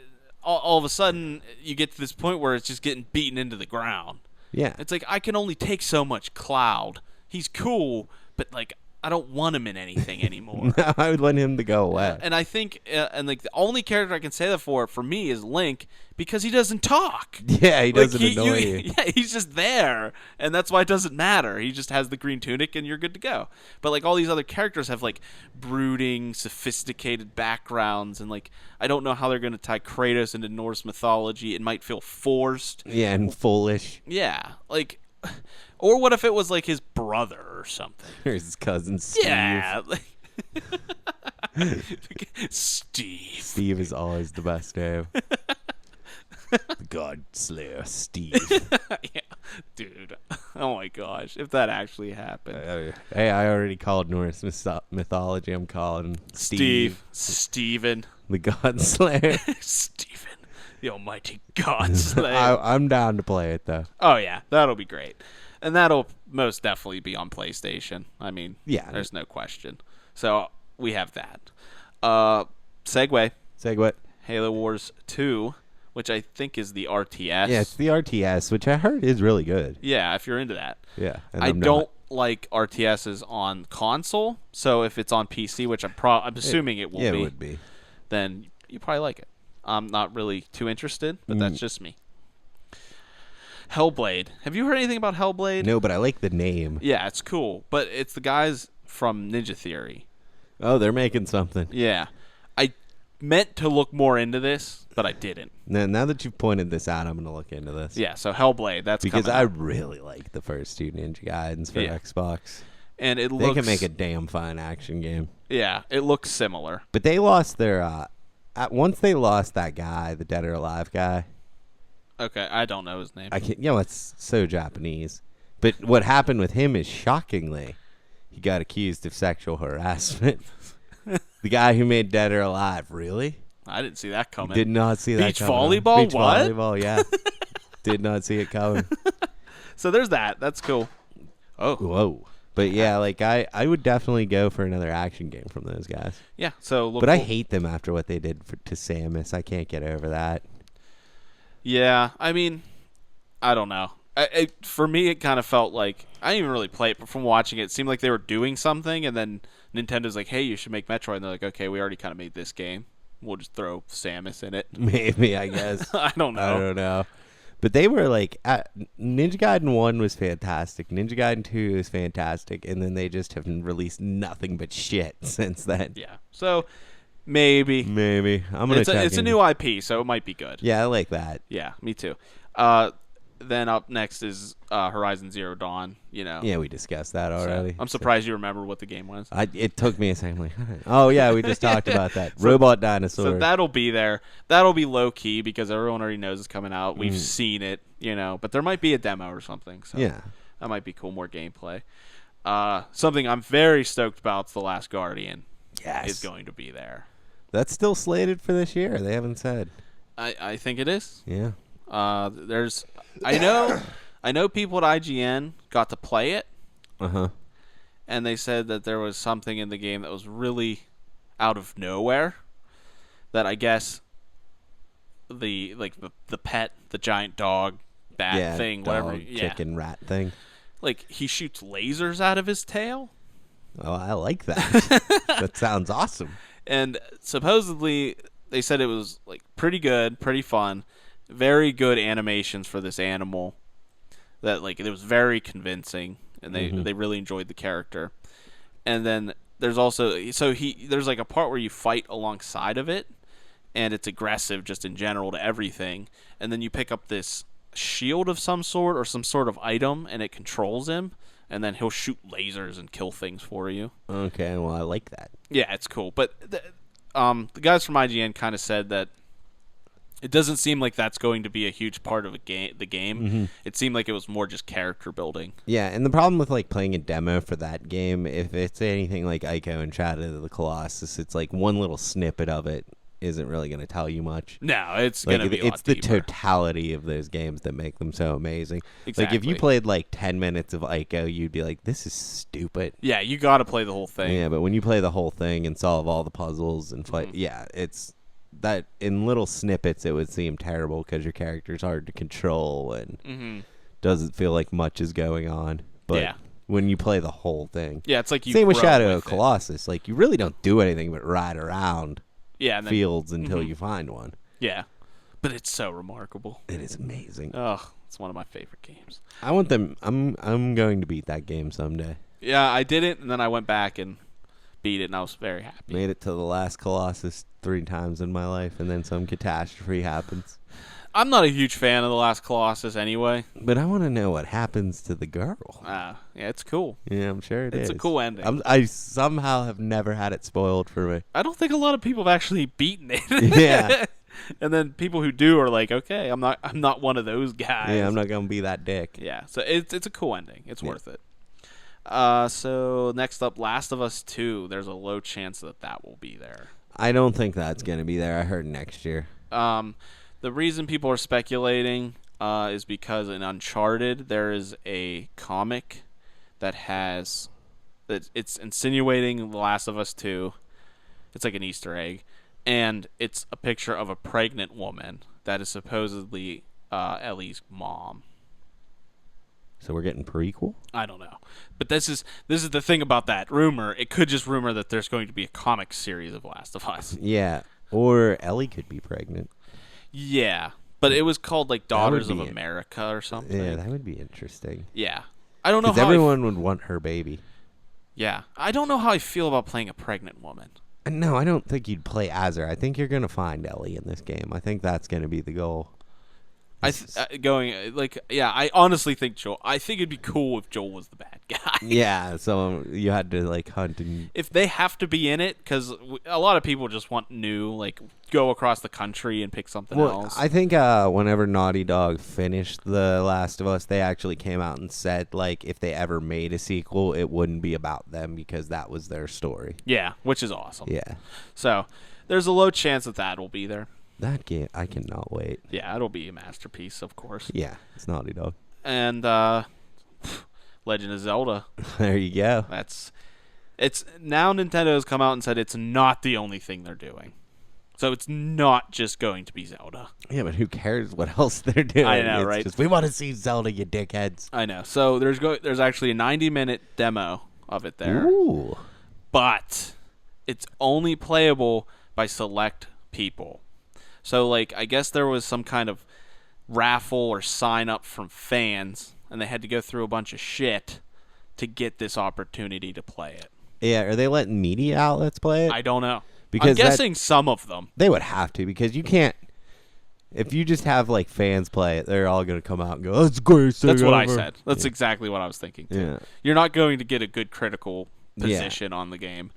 all of a sudden you get to this point where it's just getting beaten into the ground. Yeah, It's like I can only take so much Cloud. He's cool, but like I don't want him in anything anymore. No, I would want him to go away. And I think, and like the only character I can say that for me is Link, because he doesn't talk. Yeah, he doesn't annoy you. Yeah, he's just there, and that's why it doesn't matter. He just has the green tunic, and you're good to go. But like all these other characters have like brooding, sophisticated backgrounds, and like I don't know how they're going to tie Kratos into Norse mythology. It might feel forced. Yeah, and foolish. Yeah, like. Or what if it was like his brother or something? Or his cousin Steve. Yeah. Steve. Steve is always the best name. The God Slayer Steve. Yeah. Dude. Oh my gosh. If that actually happened. Hey, I already called Norse mythology. I'm calling Steven. The God Slayer. Steven. The almighty God Slayer. I'm down to play it, though. Oh, yeah. That'll be great. And that'll most definitely be on PlayStation. I mean, yeah, there's no question. So we have that. Segue. Halo Wars 2, which I think is the RTS. Yeah, it's the RTS, which I heard is really good. Yeah, if you're into that. Yeah. And I don't like RTSs on console, so if it's on PC, which I'm assuming it will be. Yeah, it would be. Then you probably like it. I'm not really too interested, but that's just me. Hellblade. Have you heard anything about Hellblade? No, but I like the name. Yeah, it's cool. But it's the guys from Ninja Theory. Oh, they're making something. Yeah. I meant to look more into this, but I didn't. Now that you've pointed this out, I'm going to look into this. Yeah, so Hellblade, that's because I really like the first two Ninja Gaidens for Xbox. And it they can make a damn fine action game. Yeah, it looks similar. But they lost their... once they lost that guy, the Dead or Alive guy... Okay, I don't know his name. It's so Japanese. But what happened with him is shockingly, he got accused of sexual harassment. The guy who made Dead or Alive, really? I didn't see that coming. Did not see that Beach coming. volleyball? Beach what? volleyball, yeah. Did not see it coming. So there's that. That's cool. Oh. Whoa. But yeah, like I would definitely go for another action game from those guys. Yeah, so But I hate them after what they did to Samus. I can't get over that. Yeah, I mean, I don't know. For me, it kind of felt like I didn't even really play it, but from watching it, it seemed like they were doing something, and then Nintendo's like, "Hey, you should make Metroid," and they're like, "Okay, we already kind of made this game. We'll just throw Samus in it." Maybe, I guess. I don't know. But they were like, Ninja Gaiden 1 was fantastic. Ninja Gaiden 2 is fantastic, and then they just have released nothing but shit since then. Yeah. So maybe I'm gonna check. It's a new IP, so it might be good. Yeah, I like that. Yeah, me too. Then up next is Horizon Zero Dawn. You know. Yeah, we discussed that already. So I'm surprised you remember what the game was. It took me a second. Like, oh yeah, we just talked about that. Robot dinosaur. So that'll be there. That'll be low key because everyone already knows it's coming out. We've seen it, you know. But there might be a demo or something. So yeah, that might be cool. More gameplay. Something I'm very stoked about. The Last Guardian. Yes. Is going to be there. That's still slated for this year. They haven't said. I think it is. Yeah. I know people at IGN got to play it. Uh-huh. And they said that there was something in the game that was really out of nowhere. That I guess the pet, the giant dog, bat thing, dog, whatever, chicken, rat thing. Like he shoots lasers out of his tail. Oh, I like that. That sounds awesome. And supposedly they said it was like pretty good, pretty fun. Very good animations for this animal. That like it was very convincing, and they really enjoyed the character. And then there's also there's like a part where you fight alongside of it, and it's aggressive just in general to everything. And then you pick up this shield of some sort or some sort of item, and it controls him, and then he'll shoot lasers and kill things for you. Okay, well I like that. Yeah, it's cool, but. the guys from IGN kind of said that it doesn't seem like that's going to be a huge part of the game. Mm-hmm. It seemed like it was more just character building. Yeah, and the problem with like playing a demo for that game, if it's anything like Ico and Shadow of the Colossus, it's like one little snippet of it isn't really going to tell you much. No, it's like, going to be a lot it's the deeper. totality of those games that make them so amazing. Exactly. Like if you played like 10 minutes of Ico, you'd be like, this is stupid. Yeah, you got to play the whole thing. Yeah, but when you play the whole thing and solve all the puzzles and fight, yeah, it's that in little snippets it would seem terrible because your character's hard to control and doesn't feel like much is going on. But yeah. when you play the whole thing, yeah, it's like you same with grow Shadow of it. Colossus. Like you really don't do anything but ride around and then, fields until you find one. Yeah, but it's so remarkable. It is amazing. Oh, it's one of my favorite games. I want them. I'm going to beat that game someday. Yeah, I did it, and then I went back and beat it, and I was very happy. Made it to the last Colossus 3 times in my life, and then some catastrophe happens. I'm not a huge fan of the last Colossus anyway. But I want to know what happens to the girl. Yeah, it's cool. Yeah, I'm sure It's a cool ending. I somehow have never had it spoiled for me. I don't think a lot of people have actually beaten it. Yeah. And then people who do are like, okay, I'm not one of those guys. Yeah, I'm not gonna be that dick. Yeah, so it's a cool ending. It's worth it. So next up, Last of Us 2. There's a low chance that will be there. I don't think that's gonna be there. I heard next year. The reason people are speculating is because in Uncharted there is a comic that it's insinuating The Last of Us 2. It's like an Easter egg, and it's a picture of a pregnant woman that is supposedly Ellie's mom. So we're getting prequel? I don't know, but this is the thing about that rumor. It could just rumor that there's going to be a comic series of Last of Us. Yeah, or Ellie could be pregnant. Yeah, but it was called like Daughters of be America or something. Yeah, that would be interesting. Yeah, I don't know how everyone would want her baby. Yeah, I don't know how I feel about playing a pregnant woman. No, I don't think you'd play as her. I think you're gonna find Ellie in this game. I think that's gonna be the goal. I honestly think Joel. I think it'd be cool if Joel was the bad guy. Yeah, so you had to like hunt and. If they have to be in it, because a lot of people just want new, like go across the country and pick something else. I think whenever Naughty Dog finished The Last of Us, they actually came out and said like if they ever made a sequel, it wouldn't be about them because that was their story. Yeah, which is awesome. Yeah. So there's a low chance that will be there. That game, I cannot wait. Yeah, it'll be a masterpiece, of course. Yeah, it's Naughty Dog. And Legend of Zelda. There you go. It's now Nintendo's come out and said it's not the only thing they're doing. So it's not just going to be Zelda. Yeah, but who cares what else they're doing? I know, it's right? Just, we want to see Zelda, you dickheads. I know. So there's actually a 90-minute demo of it there. Ooh. But it's only playable by select people. So, like, I guess there was some kind of raffle or sign up from fans, and they had to go through a bunch of shit to get this opportunity to play it. Yeah, are they letting media outlets play it? I don't know. Because I'm guessing some of them. They would have to, because you can't. If you just have like fans play it, they're all going to come out and go, "That's great." That's what I said. That's exactly what I was thinking too. Yeah. You're not going to get a good critical position on the game.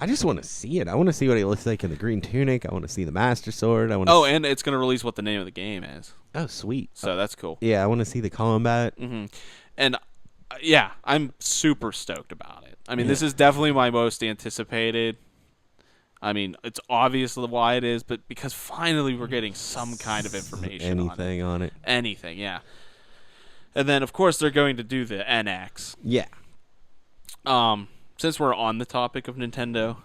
I just want to see it. I want to see what he looks like in the green tunic. I want to see the Master Sword. And it's going to release what the name of the game is. Oh, sweet. So that's cool. Yeah, I want to see the combat. Mm-hmm. And I'm super stoked about it. I mean, this is definitely my most anticipated. I mean, it's obvious why it is, but because finally we're getting some kind of information on it. Anything, yeah. And then, of course, they're going to do the NX. Yeah. Since we're on the topic of Nintendo,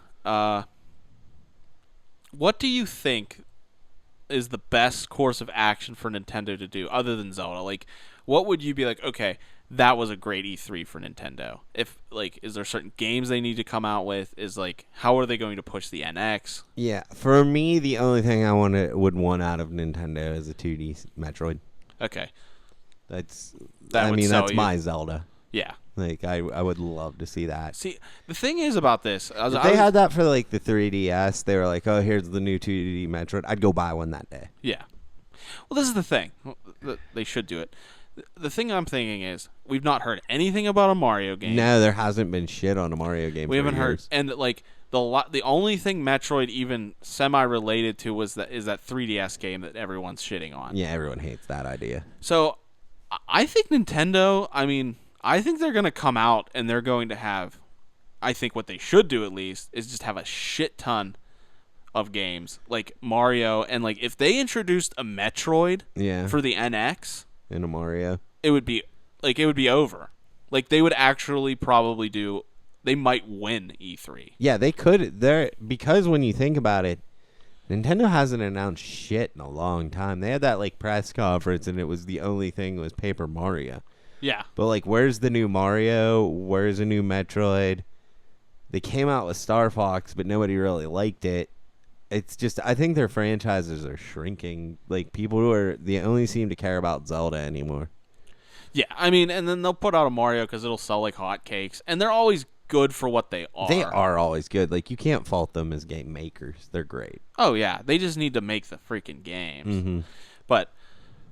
what do you think is the best course of action for Nintendo to do other than Zelda? Like, what would you be like, okay, that was a great E3 for Nintendo? If, like, is there certain games they need to come out with? Is, like, how are they going to push the NX? Yeah, for me, the only thing I would want out of Nintendo is a 2D Metroid. Okay. That's that's my Zelda. Yeah. Like, I would love to see that. See, the thing is about this. If they had that for, like, the 3DS, they were like, oh, here's the new 2D Metroid, I'd go buy one that day. Yeah. Well, this is the thing. They should do it. The thing I'm thinking is we've not heard anything about a Mario game. No, there hasn't been shit on a Mario game. We for haven't heard, years. and like the only thing Metroid even semi-related to is that 3DS game that everyone's shitting on. Yeah, everyone hates that idea. So I think Nintendo. I mean, I think they're gonna come out and they're going to have. I think what they should do at least is just have a shit ton of games like Mario, and like if they introduced a Metroid for the NX in a Mario, it would be over. Like they would actually probably do. They might win E3. Yeah, they could. Because when you think about it, Nintendo hasn't announced shit in a long time. They had that like press conference, and it was the only thing was Paper Mario. Yeah, but like, where's the new Mario? Where's a new Metroid? They came out with Star Fox, but nobody really liked it. It's just, I think their franchises are shrinking. Like, they only seem to care about Zelda anymore. Yeah, I mean, and then they'll put out a Mario because it'll sell like hotcakes, and they're always good for what they are. They are always good. Like, you can't fault them as game makers. They're great. Oh, yeah. They just need to make the freaking games. Mm-hmm. But,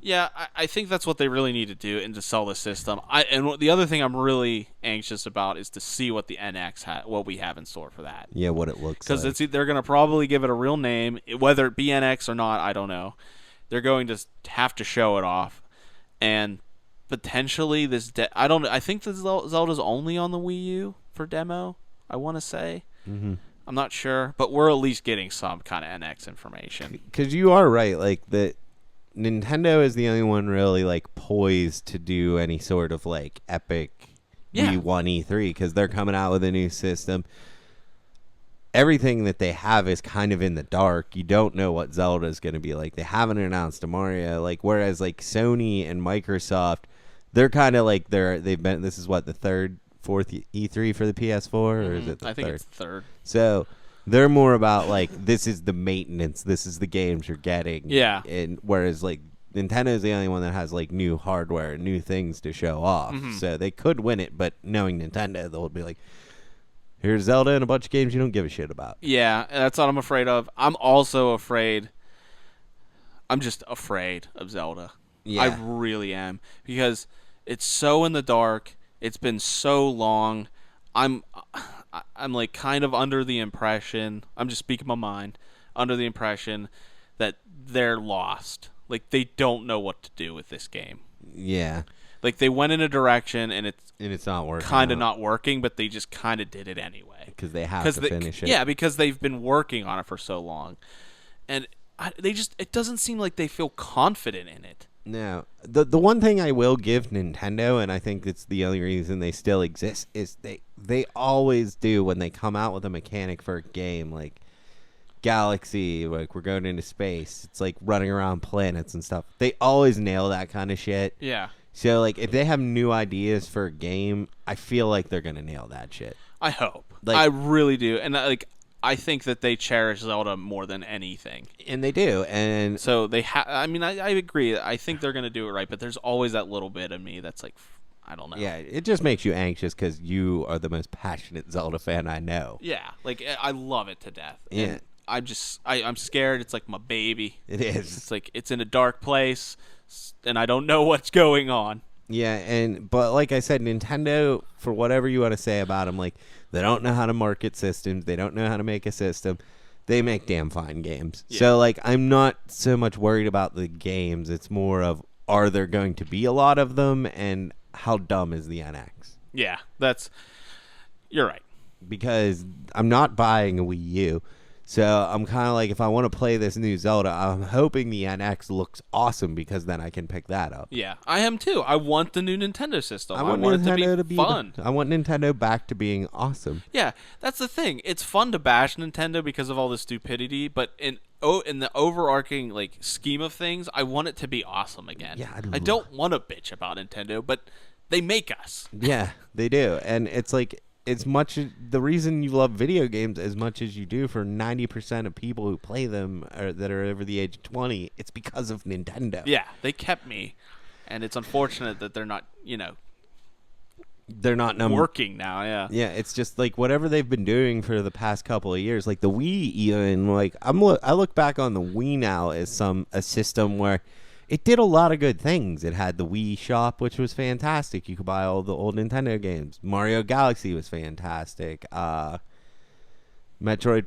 yeah, I think that's what they really need to do and to sell the system. And the other thing I'm really anxious about is to see what the NX what we have in store for that. Yeah, what it looks like. Because they're going to probably give it a real name. Whether it be NX or not, I don't know. They're going to have to show it off. And potentially I think the Zelda's only on the Wii U for demo, I want to say. Mm-hmm. I'm not sure, but we're at least getting some kind of NX information. Because you are right, like Nintendo is the only one really like poised to do any sort of like epic E1 E3 because they're coming out with a new system. Everything that they have is kind of in the dark. You don't know what Zelda is going to be like. They haven't announced a Mario, like whereas like Sony and Microsoft, they're kind of like this is what the fourth E3 for the PS4, or is it the third? I think it's third. So they're more about like this is the maintenance, this is the games you're getting. Yeah. And whereas like Nintendo is the only one that has like new hardware and new things to show off. Mm-hmm. So they could win it, but knowing Nintendo, they'll be like, here's Zelda and a bunch of games you don't give a shit about. Yeah, that's what I'm afraid of. I'm also afraid. I'm just afraid of Zelda. Yeah. I really am because it's so in the dark. It's been so long. I'm like kind of under the impression, I'm just speaking my mind, under the impression that they're lost. Like they don't know what to do with this game. Yeah. Like they went in a direction and it's not working. Kind of not working, but they just kind of did it anyway. Because they have to finish it. Yeah, because they've been working on it for so long. And it doesn't seem like they feel confident in it. No. The one thing I will give Nintendo, and I think it's the only reason they still exist, is they always do when they come out with a mechanic for a game, like Galaxy, like we're going into space. It's like running around planets and stuff. They always nail that kind of shit. Yeah. So, like, if they have new ideas for a game, I feel like they're going to nail that shit. I hope. Like, I really do. And, I think that they cherish Zelda more than anything. And they do. And so they I agree. I think they're going to do it right, but there's always that little bit of me that's like, I don't know. Yeah, it just makes you anxious because you are the most passionate Zelda fan I know. Yeah, like, I love it to death. Yeah. And I'm scared. It's like my baby. It is. It's like, it's in a dark place, and I don't know what's going on. Yeah, but like I said, Nintendo, for whatever you want to say about them, like, they don't know how to market systems. They don't know how to make a system. They make damn fine games. Yeah. So, like, I'm not so much worried about the games. It's more of, are there going to be a lot of them, and how dumb is the NX? Yeah, you're right. Because I'm not buying a Wii U. So I'm kind of like, if I want to play this new Zelda, I'm hoping the NX looks awesome because then I can pick that up. Yeah, I am too. I want the new Nintendo system. I want Nintendo to be fun. I want Nintendo back to being awesome. Yeah, that's the thing. It's fun to bash Nintendo because of all the stupidity, but in the overarching like scheme of things, I want it to be awesome again. Yeah, I don't want to bitch about Nintendo, but they make us. Yeah, they do, and it's like, the reason you love video games as much as you do for 90% of people who play them that are over the age of 20, it's because of Nintendo. Yeah, they kept me, and it's unfortunate that they're not, they're not working now. Yeah, yeah, it's just like whatever they've been doing for the past couple of years, like the Wii. Even like I look back on the Wii now as a system where it did a lot of good things. It had the Wii Shop, which was fantastic. You could buy all the old Nintendo games. Mario Galaxy was fantastic. Metroid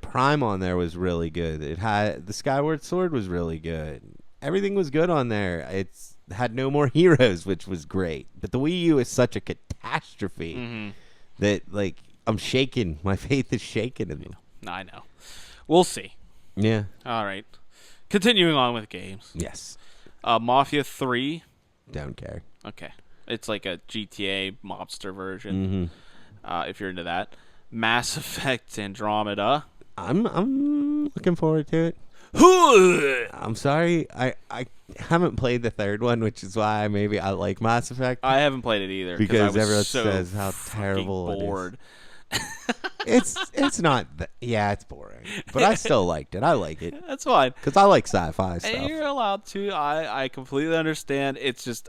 Prime on there was really good. It had the Skyward Sword was really good. Everything was good on there. It's had no more heroes, which was great. But the Wii U is such a catastrophe that, like, I'm shaking. My faith is shaken in them. I know. We'll see. Yeah. All right. Continuing on with games. Yes. Mafia 3. Don't care. Okay. It's like a GTA mobster version. If you're into that. Mass Effect Andromeda. I'm looking forward to it. I'm sorry, I haven't played the third one, which is why maybe I like Mass Effect. I haven't played it either because I was everyone so says how terrible bored. It is. It's not. Yeah, it's boring, but I still liked it. I like it. That's fine because I like sci-fi stuff. And you're allowed to. I completely understand. It's just,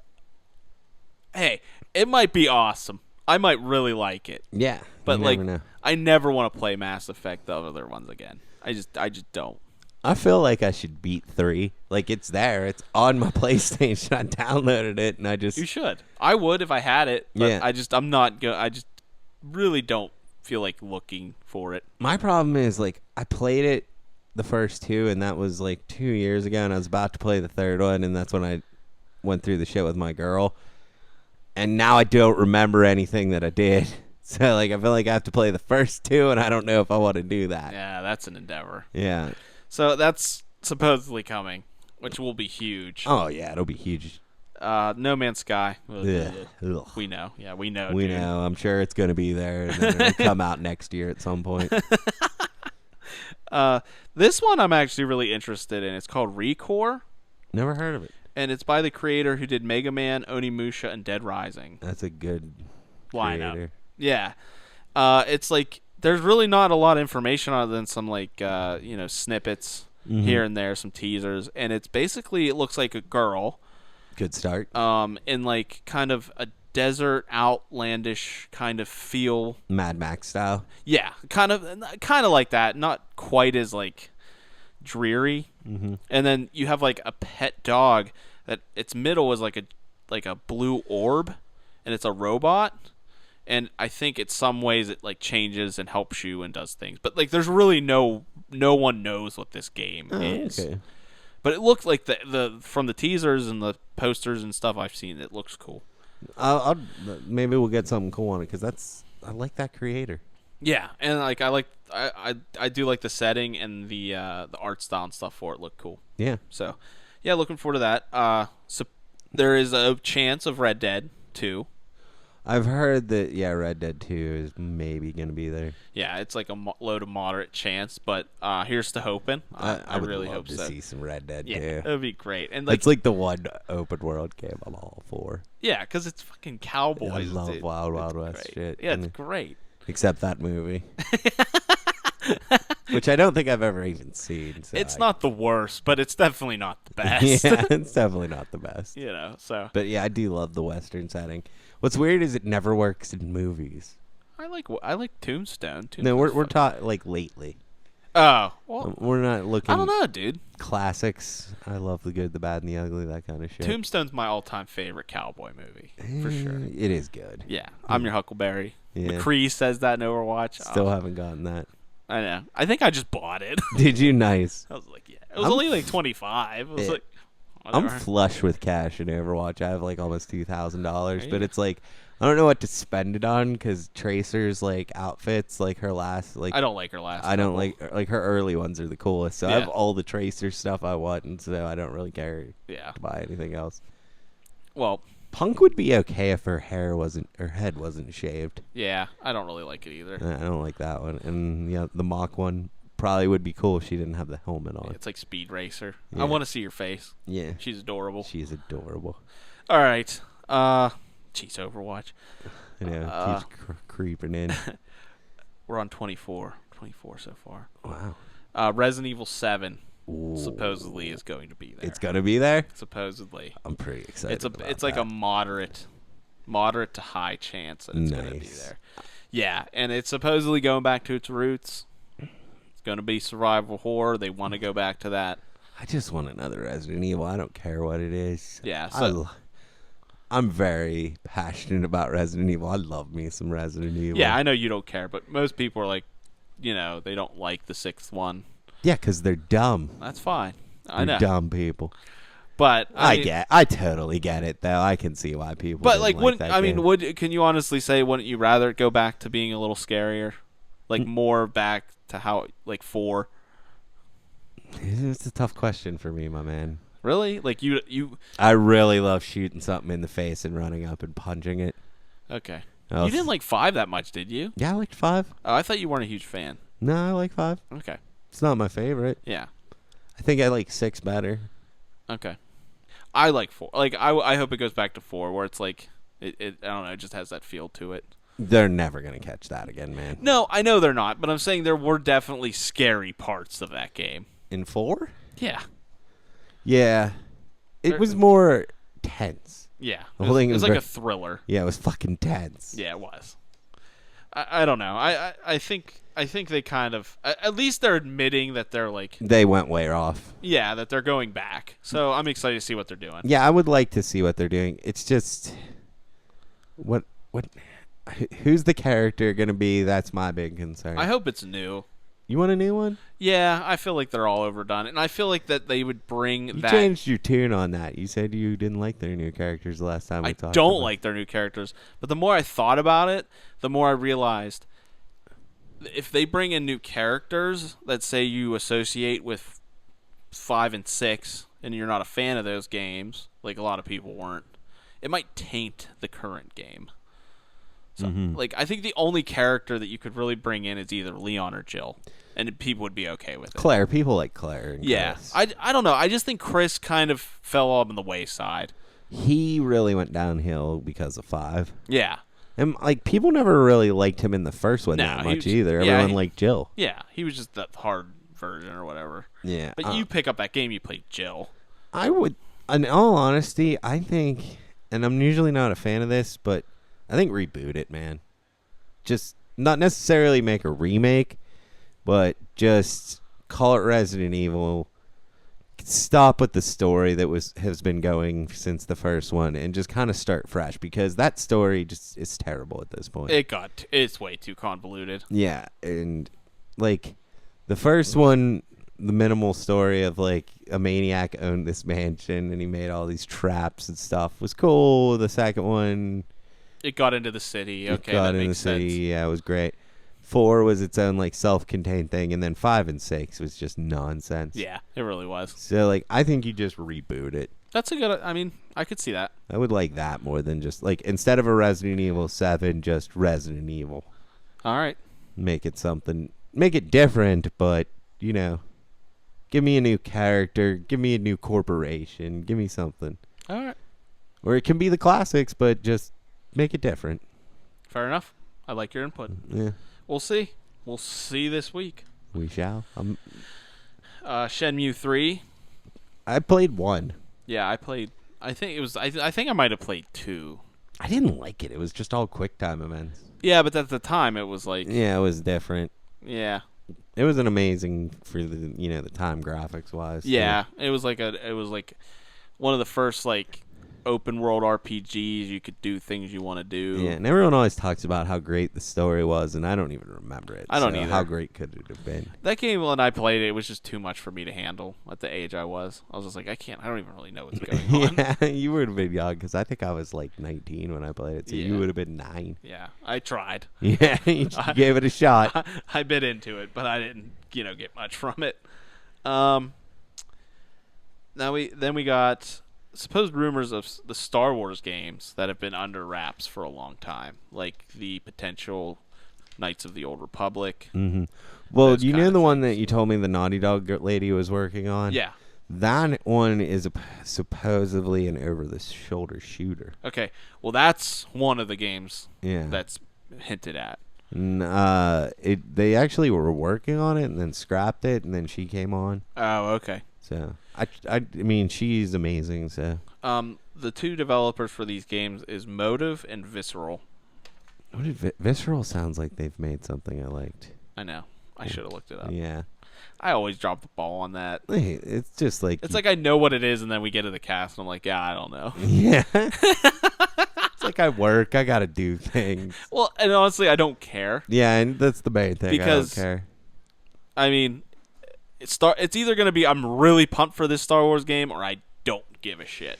hey, it might be awesome. I might really like it. Yeah, but like, I never want to play Mass Effect the other ones again. I just don't. I feel like I should beat 3. Like, it's there. It's on my PlayStation. I downloaded it, and I just... You should. I would if I had it, but yeah. I'm not going... I just really don't feel like looking for it. My problem is, like, I played it the first 2, and that was, like, 2 years ago, and I was about to play the third one, and that's when I went through the shit with my girl. And now I don't remember anything that I did. So, like, I feel like I have to play the first 2, and I don't know if I want to do that. Yeah, that's an endeavor. Yeah. So that's supposedly coming, which will be huge. Oh, yeah, it'll be huge. No Man's Sky. Ugh. We know. Yeah, we know. We dude. know. I'm sure it's going to be there, and then it'll come out next year at some point. This one I'm actually really interested in. It's called Recore. Never heard of it. And it's by the creator who did Mega Man, Onimusha, and Dead Rising. That's a good lineup. creator. Yeah. It's like... There's really not a lot of information other than some, like, snippets here and there, some teasers. And it's basically, it looks like a girl. Good start. In, like, kind of a desert, outlandish kind of feel. Mad Max style. Yeah, kind of like that. Not quite as, like, dreary. And then you have, like, a pet dog that its middle is like a blue orb, and it's a robot. And I think in some ways it like changes and helps you and does things. But like there's really no one knows what this game is. Okay. But it looked like the from the teasers and the posters and stuff I've seen, it looks cool. I'll maybe we'll get something cool on it because I like that creator. Yeah, and like I do like the setting and the art style and stuff for it look cool. Yeah. So yeah, looking forward to that. So there is a chance of Red Dead 2. I've heard that, Red Dead 2 is maybe going to be there. Yeah, it's like a low to moderate chance, but here's to hoping. I would really love hope to so. see some Red Dead 2. Yeah, it would be great. And like, it's like the one open world game I'm all for. Yeah, because it's fucking cowboys. I love Wild West great. shit. Yeah, it's great. Except that movie. Which I don't think I've ever even seen. So it's not the worst, but it's definitely not the best. Yeah, it's definitely not the best. You know, so. But yeah, I do love the Western setting. What's weird is it never works in movies. I like Tombstone. No, we're taught like lately. Oh, well, we're not looking. I don't know, dude. Classics. I love the good, the bad, and the ugly. That kind of shit. Tombstone's my all-time favorite cowboy movie for sure. It is good. Yeah, I'm your Huckleberry. Yeah. McCree says that in Overwatch. Still haven't gotten that. I know. I think I just bought it. Did you? Nice. I was like, yeah. It was only like $25. It was like. Whatever. I'm flush with cash in Overwatch. I have like almost $2,000, but it's like I don't know what to spend it on because Tracer's like outfits, like her last, like I don't like her last. I don't like her early ones are the coolest. So yeah. I have all the Tracer stuff I want, and so I don't really care to buy anything else. Well, Punk would be okay if her head wasn't shaved. Yeah, I don't really like it either. I don't like that one, and the mock one. Probably would be cool if she didn't have the helmet on. Yeah, it's like Speed Racer. Yeah. I want to see your face. Yeah. She's adorable. She's adorable. All right. Jeez, Overwatch. I know. Keeps creeping in. We're on 24. 24 so far. Wow. Resident Evil 7 supposedly is going to be there. It's going to be there? Supposedly. I'm pretty excited It's like a moderate to high chance that it's going to be there. Yeah, and it's supposedly going back to its roots. Going to be survival horror. They want to go back to that. I just want another Resident Evil. I don't care what it is. Yeah, so I'm very passionate about Resident Evil. I love me some Resident Evil. yeah, I know you don't care, but most people are like, they don't like the 6th one. Yeah, because they're dumb. That's fine. I They're know. dumb people. But I totally get it though. I can see why people. But didn't like, like that game. can you honestly say, wouldn't you rather it go back to being a little scarier, like more back to how like 4? It's a tough question for me, my man. Really? Like you? I really love shooting something in the face and running up and punching it. Okay. Oh, You didn't like 5 that much, did you? Yeah, I liked 5. Oh, I thought you weren't a huge fan. No, I like 5. Okay. It's not my favorite. Yeah. I think I like 6 better. Okay. I like 4. Like I hope it goes back to 4, where it's like it I don't know, it just has that feel to it. They're never gonna catch that again, man. No, I know they're not, but I'm saying there were definitely scary parts of that game. In 4? Yeah. Yeah. It was more tense. Yeah. The whole thing it was was like very- a thriller. Yeah, it was fucking tense. Yeah, it was. I don't know. I think they kind of, at least they're admitting that they're like, They went way off. yeah, that they're going back. So I'm excited to see what they're doing. Yeah, I would like to see what they're doing. It's just who's the character going to be? That's my big concern. I hope it's new. You want a new one? Yeah, I feel like they're all overdone, and I feel like that they would bring You that. changed your tune on that. You said you didn't like their new characters the last time we I talked. don't about like their new characters, but the more I thought about it, the more I realized if they bring in new characters that say you associate with 5 and 6, and you're not a fan of those games, like a lot of people weren't, it might taint the current game. So, like, I think the only character that you could really bring in is either Leon or Jill, and people would be okay with it. Claire. People like Claire. And Yeah, Chris. I don't know. I just think Chris kind of fell off on the wayside. He really went downhill because of 5. Yeah, And like people never really liked him in the first one No, that he much was- either. yeah, Everyone he- liked Jill. yeah. He was just that hard version or whatever. Yeah. But you pick up that game, you play Jill. I would, in all honesty, I think, and I'm usually not a fan of this, but I think reboot it, man. Just not necessarily make a remake, but just call it Resident Evil. Stop with the story that has been going since the first one, and just kind of start fresh because that story just is terrible at this point. It's way too convoluted. Yeah, and like the first one, the minimal story of like a maniac owned this mansion and he made all these traps and stuff was cool. The second one, It got into the city. Okay, it got that in the makes city. sense. Yeah, it was great. 4 was its own like self-contained thing, and then 5 and 6 was just nonsense. Yeah, it really was. So like, I think you just reboot it. That's a good. I mean, I could see that. I would like that more than just like instead of a Resident Evil 7, just Resident Evil. All right. Make it something. Make it different, but you know, give me a new character. Give me a new corporation. Give me something. All right. Or it can be the classics, but just make it different. Fair enough. I like your input. Yeah, We'll see. We'll see this week. we shall. Shenmue 3. I played 1. Yeah, I played. I think it was. I think I might have played 2. I didn't like it. It was just all quick time events. Yeah, but at the time it was like. Yeah, it was different. Yeah. It was an amazing for the the time graphics wise. Yeah. It was like one of the first like open world RPGs. You could do things you want to do. Yeah, and everyone always talks about how great the story was, and I don't even remember it. I don't so either. How great could it have been? That game when I played it was just too much for me to handle at the age I was. I was just like, I don't even really know what's going on. Yeah, you would have been young because I think I was like 19 when I played it, so you Yeah. would have been 9. Yeah, I tried. Yeah, you gave it a shot. I bit into it, but I didn't, get much from it. Now we got supposed rumors of the Star Wars games that have been under wraps for a long time, like the potential Knights of the Old Republic. Mm-hmm. Well, Those you kind know of the one things. that you told me the Naughty Dog lady was working on? Yeah. That one is supposedly an over-the-shoulder shooter. Okay. Well, that's one of the games Yeah. that's hinted at. They actually were working on it and then scrapped it, and then she came on. Oh, okay. So I mean, she's amazing. So The two developers for these games is Motive and Visceral. what did Visceral sounds like they've made something I liked. I know. I should have looked it up. Yeah. I always drop the ball on that. Hey, it's just like... It's like I know what it is, and then we get to the cast, and I'm like, yeah, I don't know. Yeah. It's like I work. I got to do things. Well, and honestly, I don't care. Yeah, and that's the main thing. Because, I don't care. I mean, it's either going to be I'm really pumped for this Star Wars game, or I don't give a shit.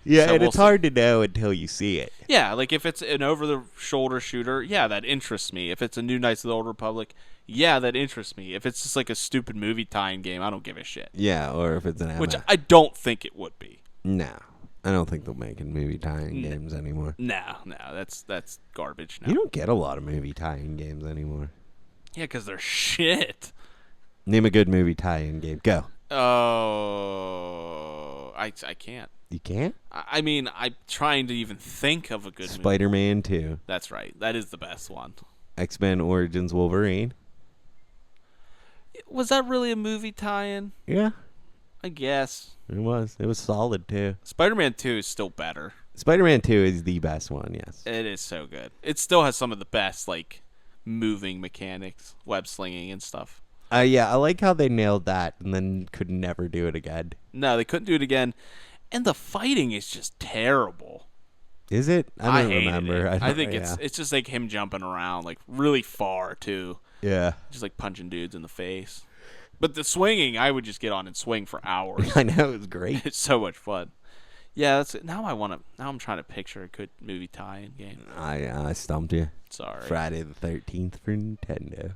Yeah, So and we'll it's see. hard to know until you see it. Yeah, like if it's an over-the-shoulder shooter, yeah, that interests me. If it's a new Knights of the Old Republic, yeah, that interests me. If it's just like a stupid movie tie-in game, I don't give a shit. Yeah, or if it's an Which MMO. I don't think it would be. No. I don't think they'll make movie tie-in games anymore. No, that's garbage now. You don't get a lot of movie tie-in games anymore. Yeah, because they're shit. Name a good movie tie-in game. Go. Oh, I can't. You can't? I mean, I'm trying to even think of a good movie. Spider-Man 2. That's right. That is the best one. X-Men Origins Wolverine. Was that really a movie tie-in? Yeah, I guess. it was. It was solid, too. Spider-Man 2 is still better. Spider-Man 2 is the best one, yes. It is so good. It still has some of the best, like, moving mechanics, web slinging and stuff. Yeah, I like how they nailed that and then could never do it again. No, they couldn't do it again. And the fighting is just terrible. Is it? I don't hated remember. it. I think yeah. it's just like him jumping around, like, really far, too. Yeah. Just, like, punching dudes in the face. But the swinging, I would just get on and swing for hours. I know, it was great. It's so much fun. Yeah, that's it. Now I'm trying to picture a good movie tie-in game. I stumped you. Sorry. Friday the 13th for Nintendo.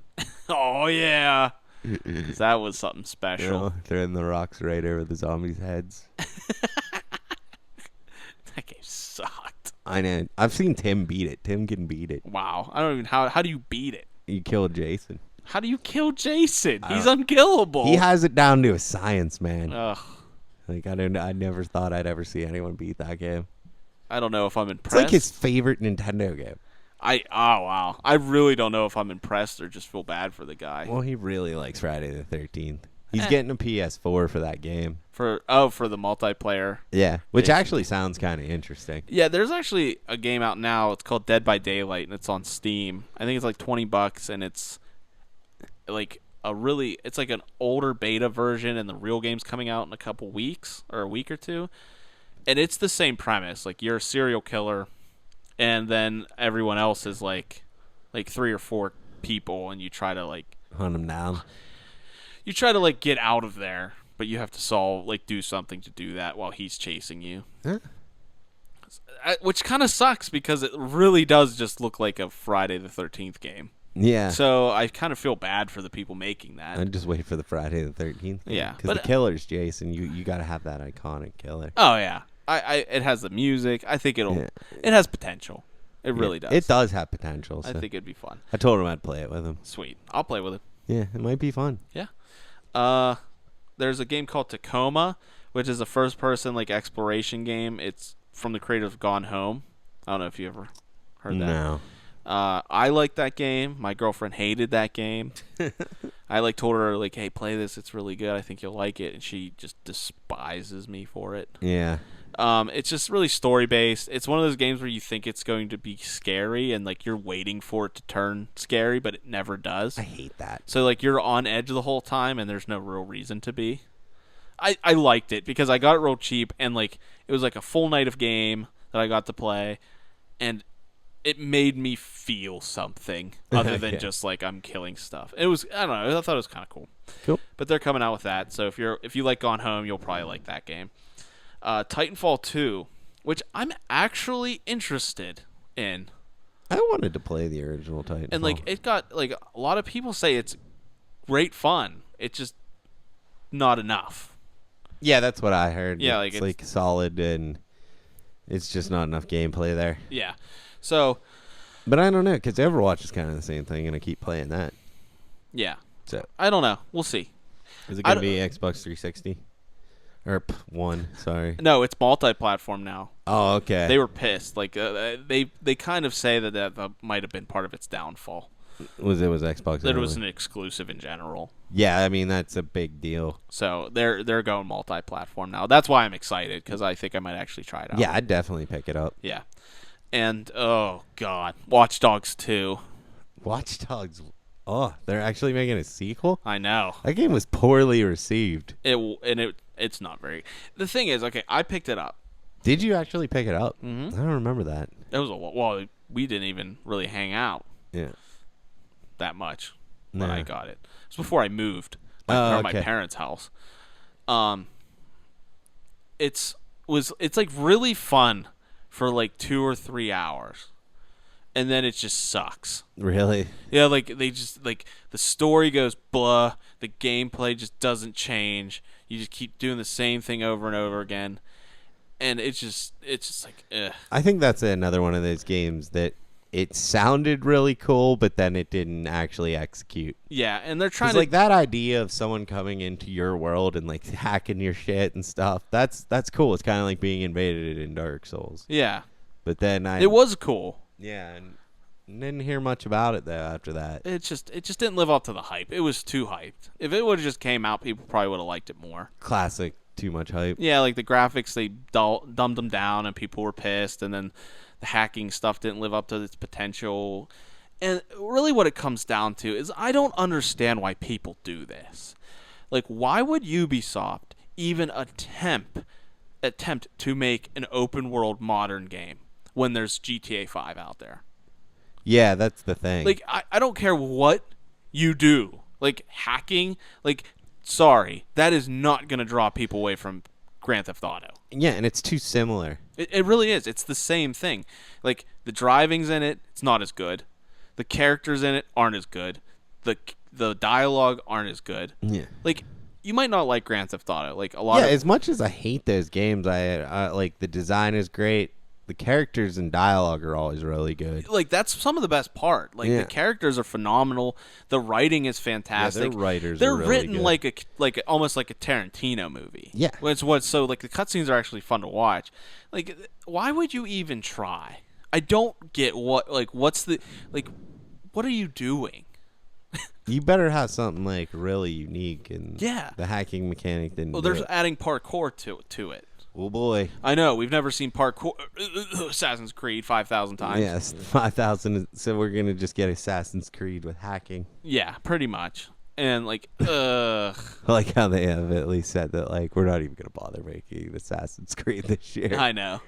Oh yeah, that was something special. You know, throwing the rocks right over the zombies' heads. That game sucked. I know. I've seen Tim beat it. Tim can beat it. Wow, I don't even how do you beat it? You killed Jason. How do you kill Jason? He's unkillable. He has it down to a science, man. Ugh. Like I never thought I'd ever see anyone beat that game. I don't know if I'm It's impressed. like his favorite Nintendo game. Oh wow. I really don't know if I'm impressed or just feel bad for the guy. Well, he really likes Friday the 13th. He's getting a PS4 for that game. For the multiplayer. Yeah, which Jason. actually sounds kind of interesting. Yeah, there's actually a game out now. It's called Dead by Daylight, and it's on Steam. I think it's like $20, and it's like it's like an older beta version, and the real game's coming out in a couple weeks or a week or two. And it's the same premise. Like you're a serial killer, and then everyone else is like 3 or 4 people, and you try to Hunt him down. get out of there, but you have to do something to do that while he's chasing you. Huh? Which kind of sucks because it really does just look like a Friday the 13th game. Yeah. So I kind of feel bad for the people making that. I'd just wait for the Friday the 13th. Yeah, Because the killer's Jason. You got to have that iconic killer. Oh yeah, it has the music. I think it has potential. It really does. It does have potential. So. I think it'd be fun. I told him I'd play it with him. Sweet, I'll play with it. Yeah, it might be fun. Yeah. There's a game called Tacoma, which is a first-person exploration game. It's from the creators of Gone Home. I don't know if you ever heard that. No. I like that game. My girlfriend hated that game. I told her hey, play this. It's really good. I think you'll like it. And she just despises me for it. Yeah. It's just really story based. It's one of those games where you think it's going to be scary and you're waiting for it to turn scary, but it never does. I hate that. So you're on edge the whole time and there's no real reason to be. I liked it because I got it real cheap and it was a full night of game that I got to play, and it made me feel something other than Yeah. just I'm killing stuff. It was, I don't know, I thought it was kind of cool. Cool. But they're coming out with that, so if you like Gone Home, you'll probably like that game. Titanfall 2, which I'm actually interested in. I wanted to play the original Titanfall. And it got a lot of people say it's great fun. It's just not enough. Yeah, that's what I heard. Yeah, it's solid and it's just not enough gameplay there. Yeah. So, but I don't know, because Overwatch is kind of the same thing, and I keep playing that. yeah. So I don't know. We'll see. is it going to be Xbox 360? Or One, sorry. No, it's multi-platform now. Oh, okay. They were pissed. They kind of say that might have been part of its downfall. It was Xbox. That it was only. an exclusive in general. Yeah, I mean that's a big deal. So they're going multi-platform now. That's why I'm excited because I think I might actually try it out. Yeah, I'd definitely pick it up. Yeah. And oh god, Watch Dogs 2. Watch Dogs Oh, they're actually making a sequel? I know. That game was poorly received. It's not very. The thing is, okay, I picked it up. Did you actually pick it up? Mm-hmm. I don't remember that. It was well, we didn't even really hang out that much when I got it. It was before I moved from my parents' house. It's like really fun for like 2 or 3 hours. And then it just sucks. Really? Yeah, like they just like the story goes blah, the gameplay just doesn't change. You just keep doing the same thing over and over again. And it's just like ugh. I think that's another one of those games that it sounded really cool, but then it didn't actually execute. Yeah, and they're trying to like that idea of someone coming into your world and like hacking your shit and stuff. That's cool. It's kind of like being invaded in Dark Souls. Yeah. But then it was cool. Yeah, and didn't hear much about it though after that. It just didn't live up to the hype. It was too hyped. If it would have just came out, people probably would have liked it more. Classic, too much hype. Yeah, like the graphics, they dumbed them down, and people were pissed. And then the hacking stuff didn't live up to its potential. And really, what it comes down to is I don't understand why people do this. Like, why would Ubisoft even attempt to make an open world modern game when there's GTA 5 out there? Yeah, that's the thing. Like, I don't care what you do. Like, hacking, like, sorry, that is not going to draw people away from Grand Theft Auto. Yeah, and it's too similar. It really is. It's the same thing. Like, the driving's in it, it's not as good. The characters in it aren't as good. The dialogue aren't as good. Yeah. Like, you might not like Grand Theft Auto. Like, a lot of... as much as I hate those games, I like the design is great. The characters and dialogue are always really good. Like, that's some of the best part. Like, the characters are phenomenal. The writing is fantastic. Yeah, their writers They're are really written good. almost like a Tarantino movie. Yeah. So like the cutscenes are actually fun to watch. Like, why would you even try? I don't get what are you doing? You better have something like really unique, and the hacking mechanic didn't. Well, there's adding parkour to it. Oh boy! I know we've never seen parkour Assassin's Creed 5,000 times. Yes, 5,000. So we're gonna just get Assassin's Creed with hacking. Yeah, pretty much. And like, I like how they have at least said that like we're not even gonna bother making Assassin's Creed this year. I know.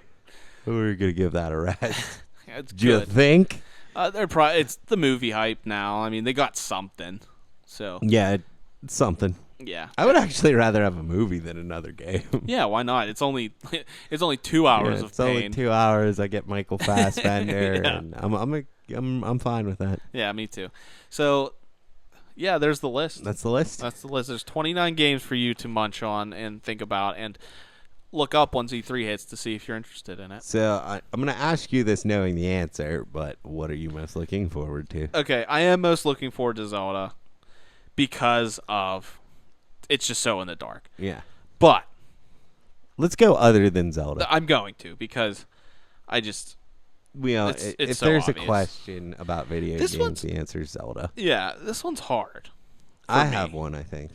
We're gonna give that a rest. Do you think? It's the movie hype now. I mean, they got something. So yeah, it's something. Yeah, I would actually rather have a movie than another game. Yeah, why not? It's only 2 hours of it's pain. Only 2 hours. I get Michael Fassbender, and I'm fine with that. Yeah, me too. So, yeah, there's the list. That's the list. That's the list. There's 29 games for you to munch on and think about and look up once E3 hits to see if you're interested in it. So I'm going to ask you this knowing the answer, but what are you most looking forward to? Okay, I am most looking forward to Zelda because of it's just so in the dark. Yeah. But let's go other than Zelda. I'm going to because I just if so there's obvious. a question about video games, the answer is Zelda. Yeah, this one's hard. I have one, I think.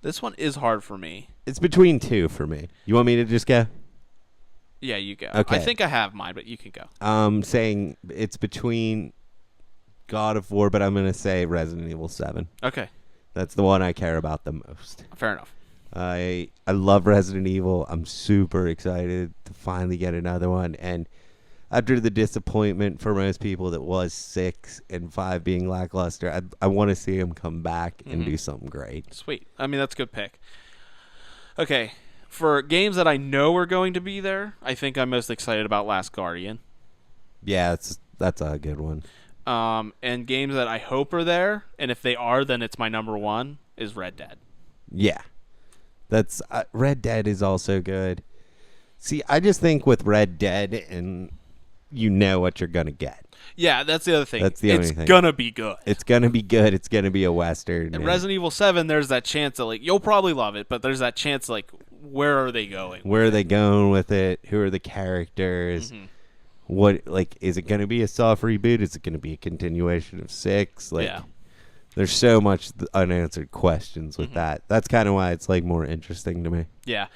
This one is hard for me. It's between two for me. You want me to just go? Yeah, you go. Okay. I think I have mine, but you can go. Saying it's between God of War, but I'm going to say Resident Evil 7. Okay. That's the one I care about the most. Fair enough. I love Resident Evil. I'm super excited to finally get another one. And after the disappointment for most people that was 6 and 5 being lackluster, I want to see him come back and do something great. Sweet. I mean, that's a good pick. Okay. For games that I know are going to be there, I think I'm most excited about Last Guardian. Yeah, that's a good one. And games that I hope are there, and if they are, then it's my number one, is Red Dead. Yeah. That's Red Dead is also good. See, I just think with Red Dead, and you know what you're going to get. Yeah, that's the other thing. That's the only thing. It's going to be good. It's going to be good. It's going to be a Western. And Resident Evil 7, there's that chance that, like, you'll probably love it, but there's that chance, like, where are they going? Where are they going with it? Who are the characters? Mm-hmm. What, like, is it going to be a soft reboot? Is it going to be a continuation of 6? Like, yeah. There's so much unanswered questions with that. That's kind of why it's, like, more interesting to me. Yeah.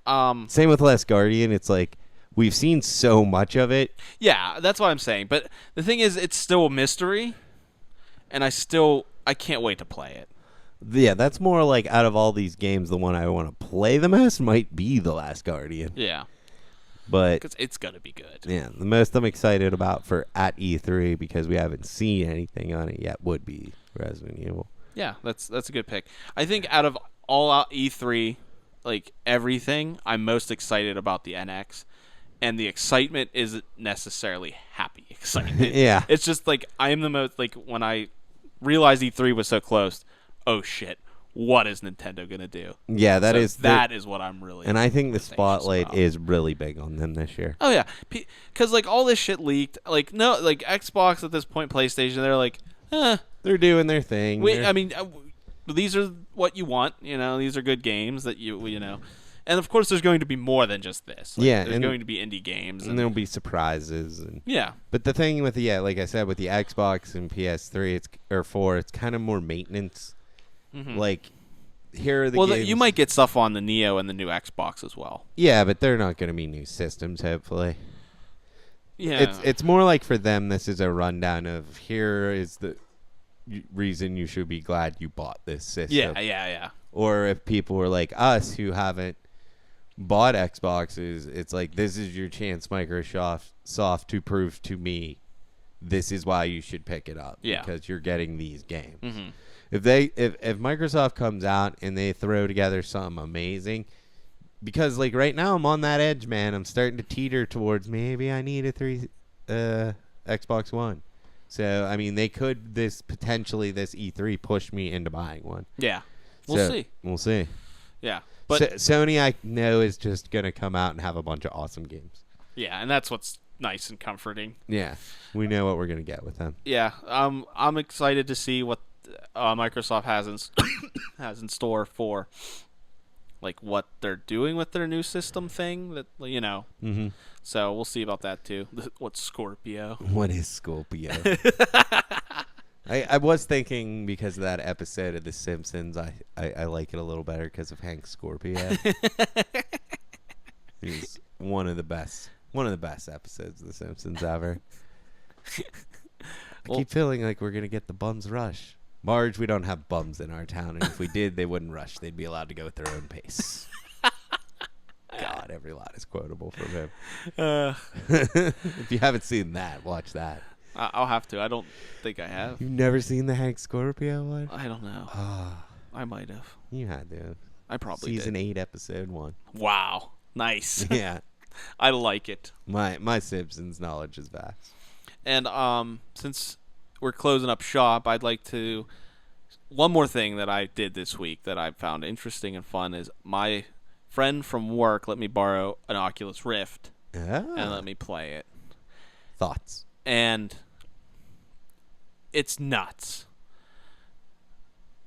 Same with Last Guardian. It's like, we've seen so much of it. Yeah, that's what I'm saying. But the thing is, it's still a mystery, and I I can't wait to play it. Yeah, that's more like out of all these games, the one I want to play the most might be The Last Guardian. Yeah. But Because it's going to be good. yeah, the most I'm excited about for at E3, because we haven't seen anything on it yet, would be Resident Evil. Yeah, that's a good pick. I think out of all out E3, like everything, I'm most excited about the NX. And the excitement isn't necessarily happy excitement. Yeah. It's just like I am the most, like when I realized E3 was so close, oh shit, what is Nintendo going to do? Yeah, that is what I'm really. And I think the spotlight about. is really big on them this year. Oh yeah, because like all this shit leaked. Like no, like Xbox at this point, PlayStation, they're like, They're doing their thing. I mean, these are what you want. You know, these are good games that you know. And of course, there's going to be more than just this. Like, yeah, there's going to be indie games, and there'll be surprises. And, yeah, but the thing with like I said, with the Xbox and PS3, or 4, it's kind of more maintenance. Mm-hmm. Like, here are the games. You might get stuff on the Neo and the new Xbox as well. Yeah, but they're not going to be new systems, hopefully. Yeah, it's more like for them, this is a rundown of here is the reason you should be glad you bought this system. Yeah. Or if people were like us who haven't bought Xboxes, it's like, this is your chance, Microsoft, to prove to me this is why you should pick it up. Yeah. Because you're getting these games. Mm-hmm. If Microsoft comes out and they throw together something amazing, because like right now I'm on that edge, man. I'm starting to teeter towards maybe I need a Xbox One. So I mean, they could potentially this E3 push me into buying one. Yeah, we'll see. Yeah, but Sony, I know, is just gonna come out and have a bunch of awesome games. Yeah, and that's what's nice and comforting. Yeah, we know what we're gonna get with them. Yeah, I'm excited to see what Microsoft has in store for like what they're doing with their new system thing. That you know. Mm-hmm. So we'll see about that too. What's Scorpio? What is Scorpio? I was thinking, because of that episode of The Simpsons, I like it a little better because of Hank Scorpio. He's one of the best episodes of The Simpsons ever. I keep feeling like we're gonna get the bums rush. Marge, we don't have bums in our town, and if we did, they wouldn't rush. They'd be allowed to go at their own pace. God, every line is quotable from him. If you haven't seen that, watch that. I'll have to. I don't think I have. You've never seen the Hank Scorpio one? I don't know. I might have. You had to. I probably Season did. 8, episode 1. Wow. Nice. Yeah. I like it. My Simpsons knowledge is vast. And since we're closing up shop, I'd like to... One more thing that I did this week that I found interesting and fun is my friend from work let me borrow an Oculus Rift and let me play it. Thoughts? And it's nuts.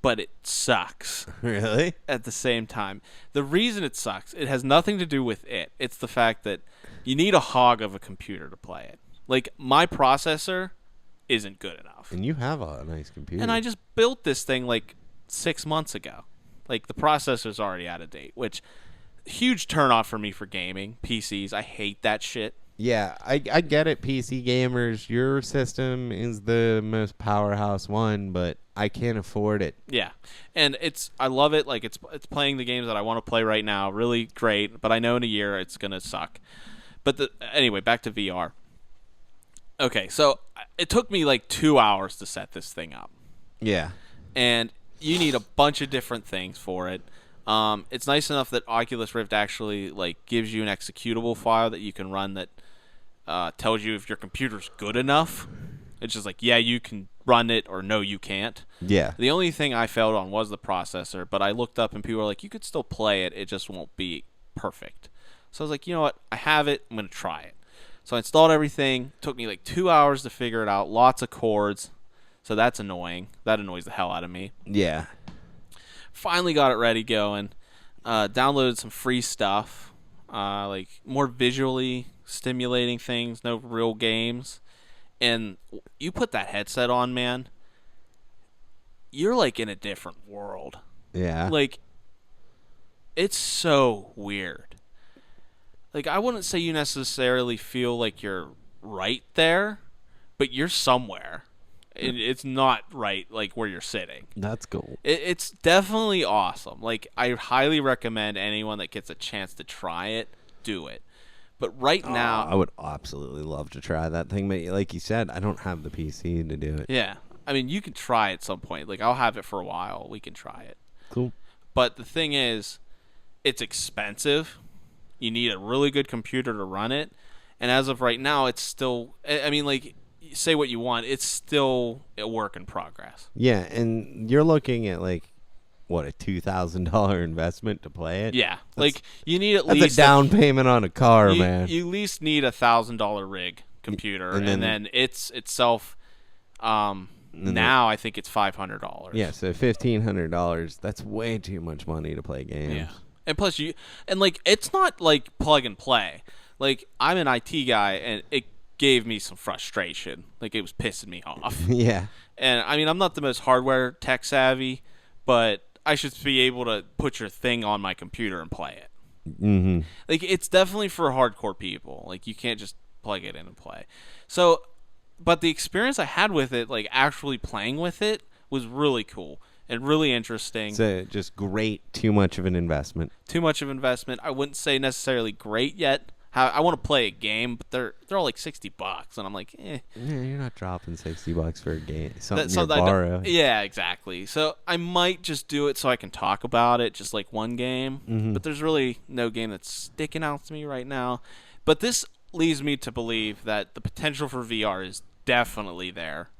But it sucks. Really? At the same time. The reason it sucks, it has nothing to do with it. It's the fact that you need a hog of a computer to play it. Like, my processor isn't good enough. And you have a nice computer. And I just built this thing like 6 months ago. Like, the processor's already out of date, which, huge turnoff for me for gaming. PCs, I hate that shit. Yeah, I get it, PC gamers. Your system is the most powerhouse one, but I can't afford it. Yeah, and I love it. Like, it's playing the games that I want to play right now. Really great, but I know in a year it's gonna suck. But anyway, back to VR. Okay, so it took me like 2 hours to set this thing up. Yeah, and you need a bunch of different things for it. It's nice enough that Oculus Rift actually like gives you an executable file that you can run that tells you if your computer's good enough. It's just like, yeah, you can run it, or no, you can't. Yeah. The only thing I failed on was the processor, but I looked up and people were like, you could still play it, it just won't be perfect. So I was like, you know what? I have it. I'm going to try it. So I installed everything. It took me like 2 hours to figure it out. Lots of cords. So that's annoying. That annoys the hell out of me. Yeah. Finally got it ready going. Downloaded some free stuff. Like more visually stimulating things. No real games. And you put that headset on, man. You're like in a different world. Yeah. Like, it's so weird. Like, I wouldn't say you necessarily feel like you're right there, but you're somewhere. It's not right, like, where you're sitting. That's cool. It's definitely awesome. Like, I highly recommend anyone that gets a chance to try it, do it. But right now... I would absolutely love to try that thing. But like you said, I don't have the PC to do it. Yeah. I mean, you can try it at some point. Like, I'll have it for a while. We can try it. Cool. But the thing is, it's expensive. You need a really good computer to run it. And as of right now, it's still... I mean, like, say what you want. It's still a work in progress. Yeah, and you're looking at, like, what, a $2,000 investment to play it? Yeah. Like, you need at least... That's a down payment on a car, man. You at least need $1,000 rig computer. And then it's itself... now I think it's $500. Yeah, so $1,500. That's way too much money to play games. Yeah, and plus like, it's not like plug and play. Like, I'm an IT guy, and it gave me some frustration. Like, it was pissing me off. Yeah. And I mean, I'm not the most hardware tech savvy, but I should be able to put your thing on my computer and play it. Mm-hmm. Like, it's definitely for hardcore people. Like, you can't just plug it in and play. So, but the experience I had with it, like, actually playing with it, was really cool and really interesting. So, just great, too much of an investment. Too much of an investment. I wouldn't say necessarily great yet. I want to play a game, but they're all like $60, and I'm like, eh. Yeah, you're not dropping $60 for a game. Something you something borrow. Yeah, exactly. So I might just do it so I can talk about it, just like one game. Mm-hmm. But there's really no game that's sticking out to me right now. But this leads me to believe that the potential for VR is definitely there.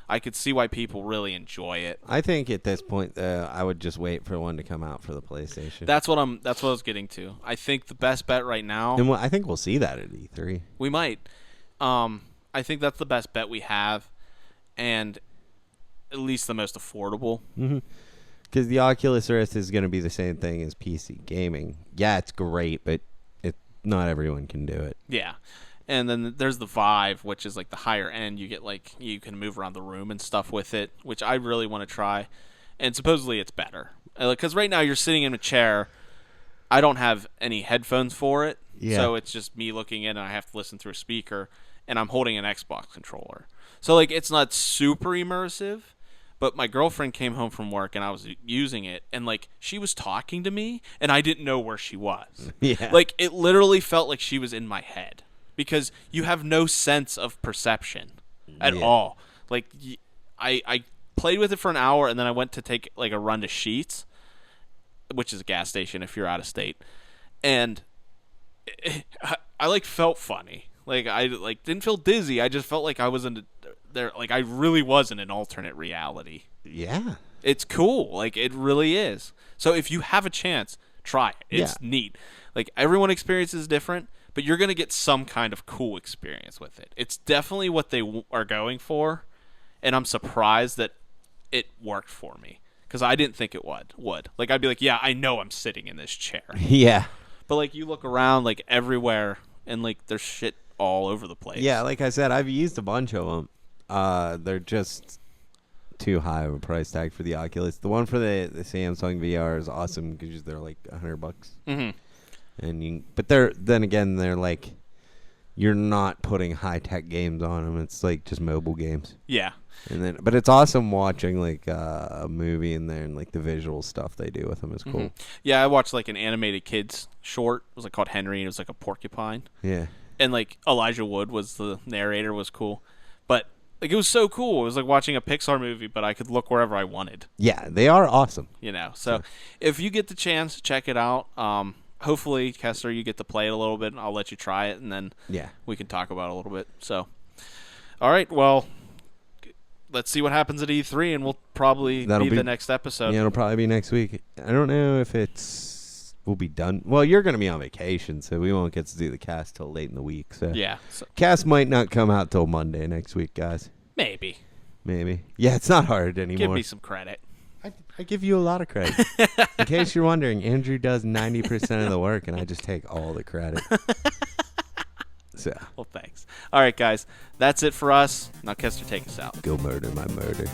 I could see why people really enjoy it. I think at this point, I would just wait for one to come out for the PlayStation. That's what I was getting to. I think the best bet right now. And I think we'll see that at E3. We might. I think that's the best bet we have, and at least the most affordable. Mm-hmm. Because the Oculus Rift is going to be the same thing as PC gaming. Yeah, it's great, but not everyone can do it. Yeah. And then there's the Vive, which is like the higher end. You get like, you can move around the room and stuff with it, which I really want to try. And supposedly it's better. Because right now you're sitting in a chair. I don't have any headphones for it. Yeah. So it's just me looking in, and I have to listen through a speaker. And I'm holding an Xbox controller. So, like, it's not super immersive. But my girlfriend came home from work, and I was using it. And, like, she was talking to me, and I didn't know where she was. Yeah. Like, it literally felt like she was in my head. Because you have no sense of perception at all. Like, I played with it for an hour, and then I went to take, like, a run to Sheetz, which is a gas station if you're out of state. And I like, felt funny. Like, I like didn't feel dizzy. I just felt like I was in there. Like, I really was in an alternate reality. Yeah. It's cool. Like, it really is. So if you have a chance, try it. It's neat. Like, everyone experiences different, but you're going to get some kind of cool experience with it. It's definitely what they are going for, and I'm surprised that it worked for me, because I didn't think it would. Like, I'd be like, yeah, I know I'm sitting in this chair. Yeah. But, like, you look around, like, everywhere, and, like, there's shit all over the place. Yeah, like I said, I've used a bunch of them. They're just too high of a price tag for the Oculus. The one for the Samsung VR is awesome because they're like $100. Mm-hmm. But they're like, you're not putting high tech games on them. It's like just mobile games. Yeah. But it's awesome watching like a movie in there, and like the visual stuff they do with them is cool. Mm-hmm. Yeah, I watched like an animated kids short. It was like called Henry, and it was like a porcupine. Yeah. And like Elijah Wood was the narrator, was cool. But like, it was so cool. It was like watching a Pixar movie, but I could look wherever I wanted. Yeah, they are awesome. You know. So if you get the chance, check it out. Hopefully, Kester, you get to play it a little bit. I'll let you try it, and then we can talk about it a little bit. So, all right, well, let's see what happens at E3, and we'll probably be the next episode. Yeah, it'll probably be next week. I don't know if we'll be done. Well, you're going to be on vacation, so we won't get to do the cast till late in the week. So yeah, cast might not come out till Monday next week, guys. Maybe. Yeah, it's not hard anymore. Give me some credit. I give you a lot of credit. In case you're wondering, Andrew does 90% of the work, and I just take all the credit. So. Well, thanks. All right, guys. That's it for us. Now, Kester, take us out. Go murder my murder.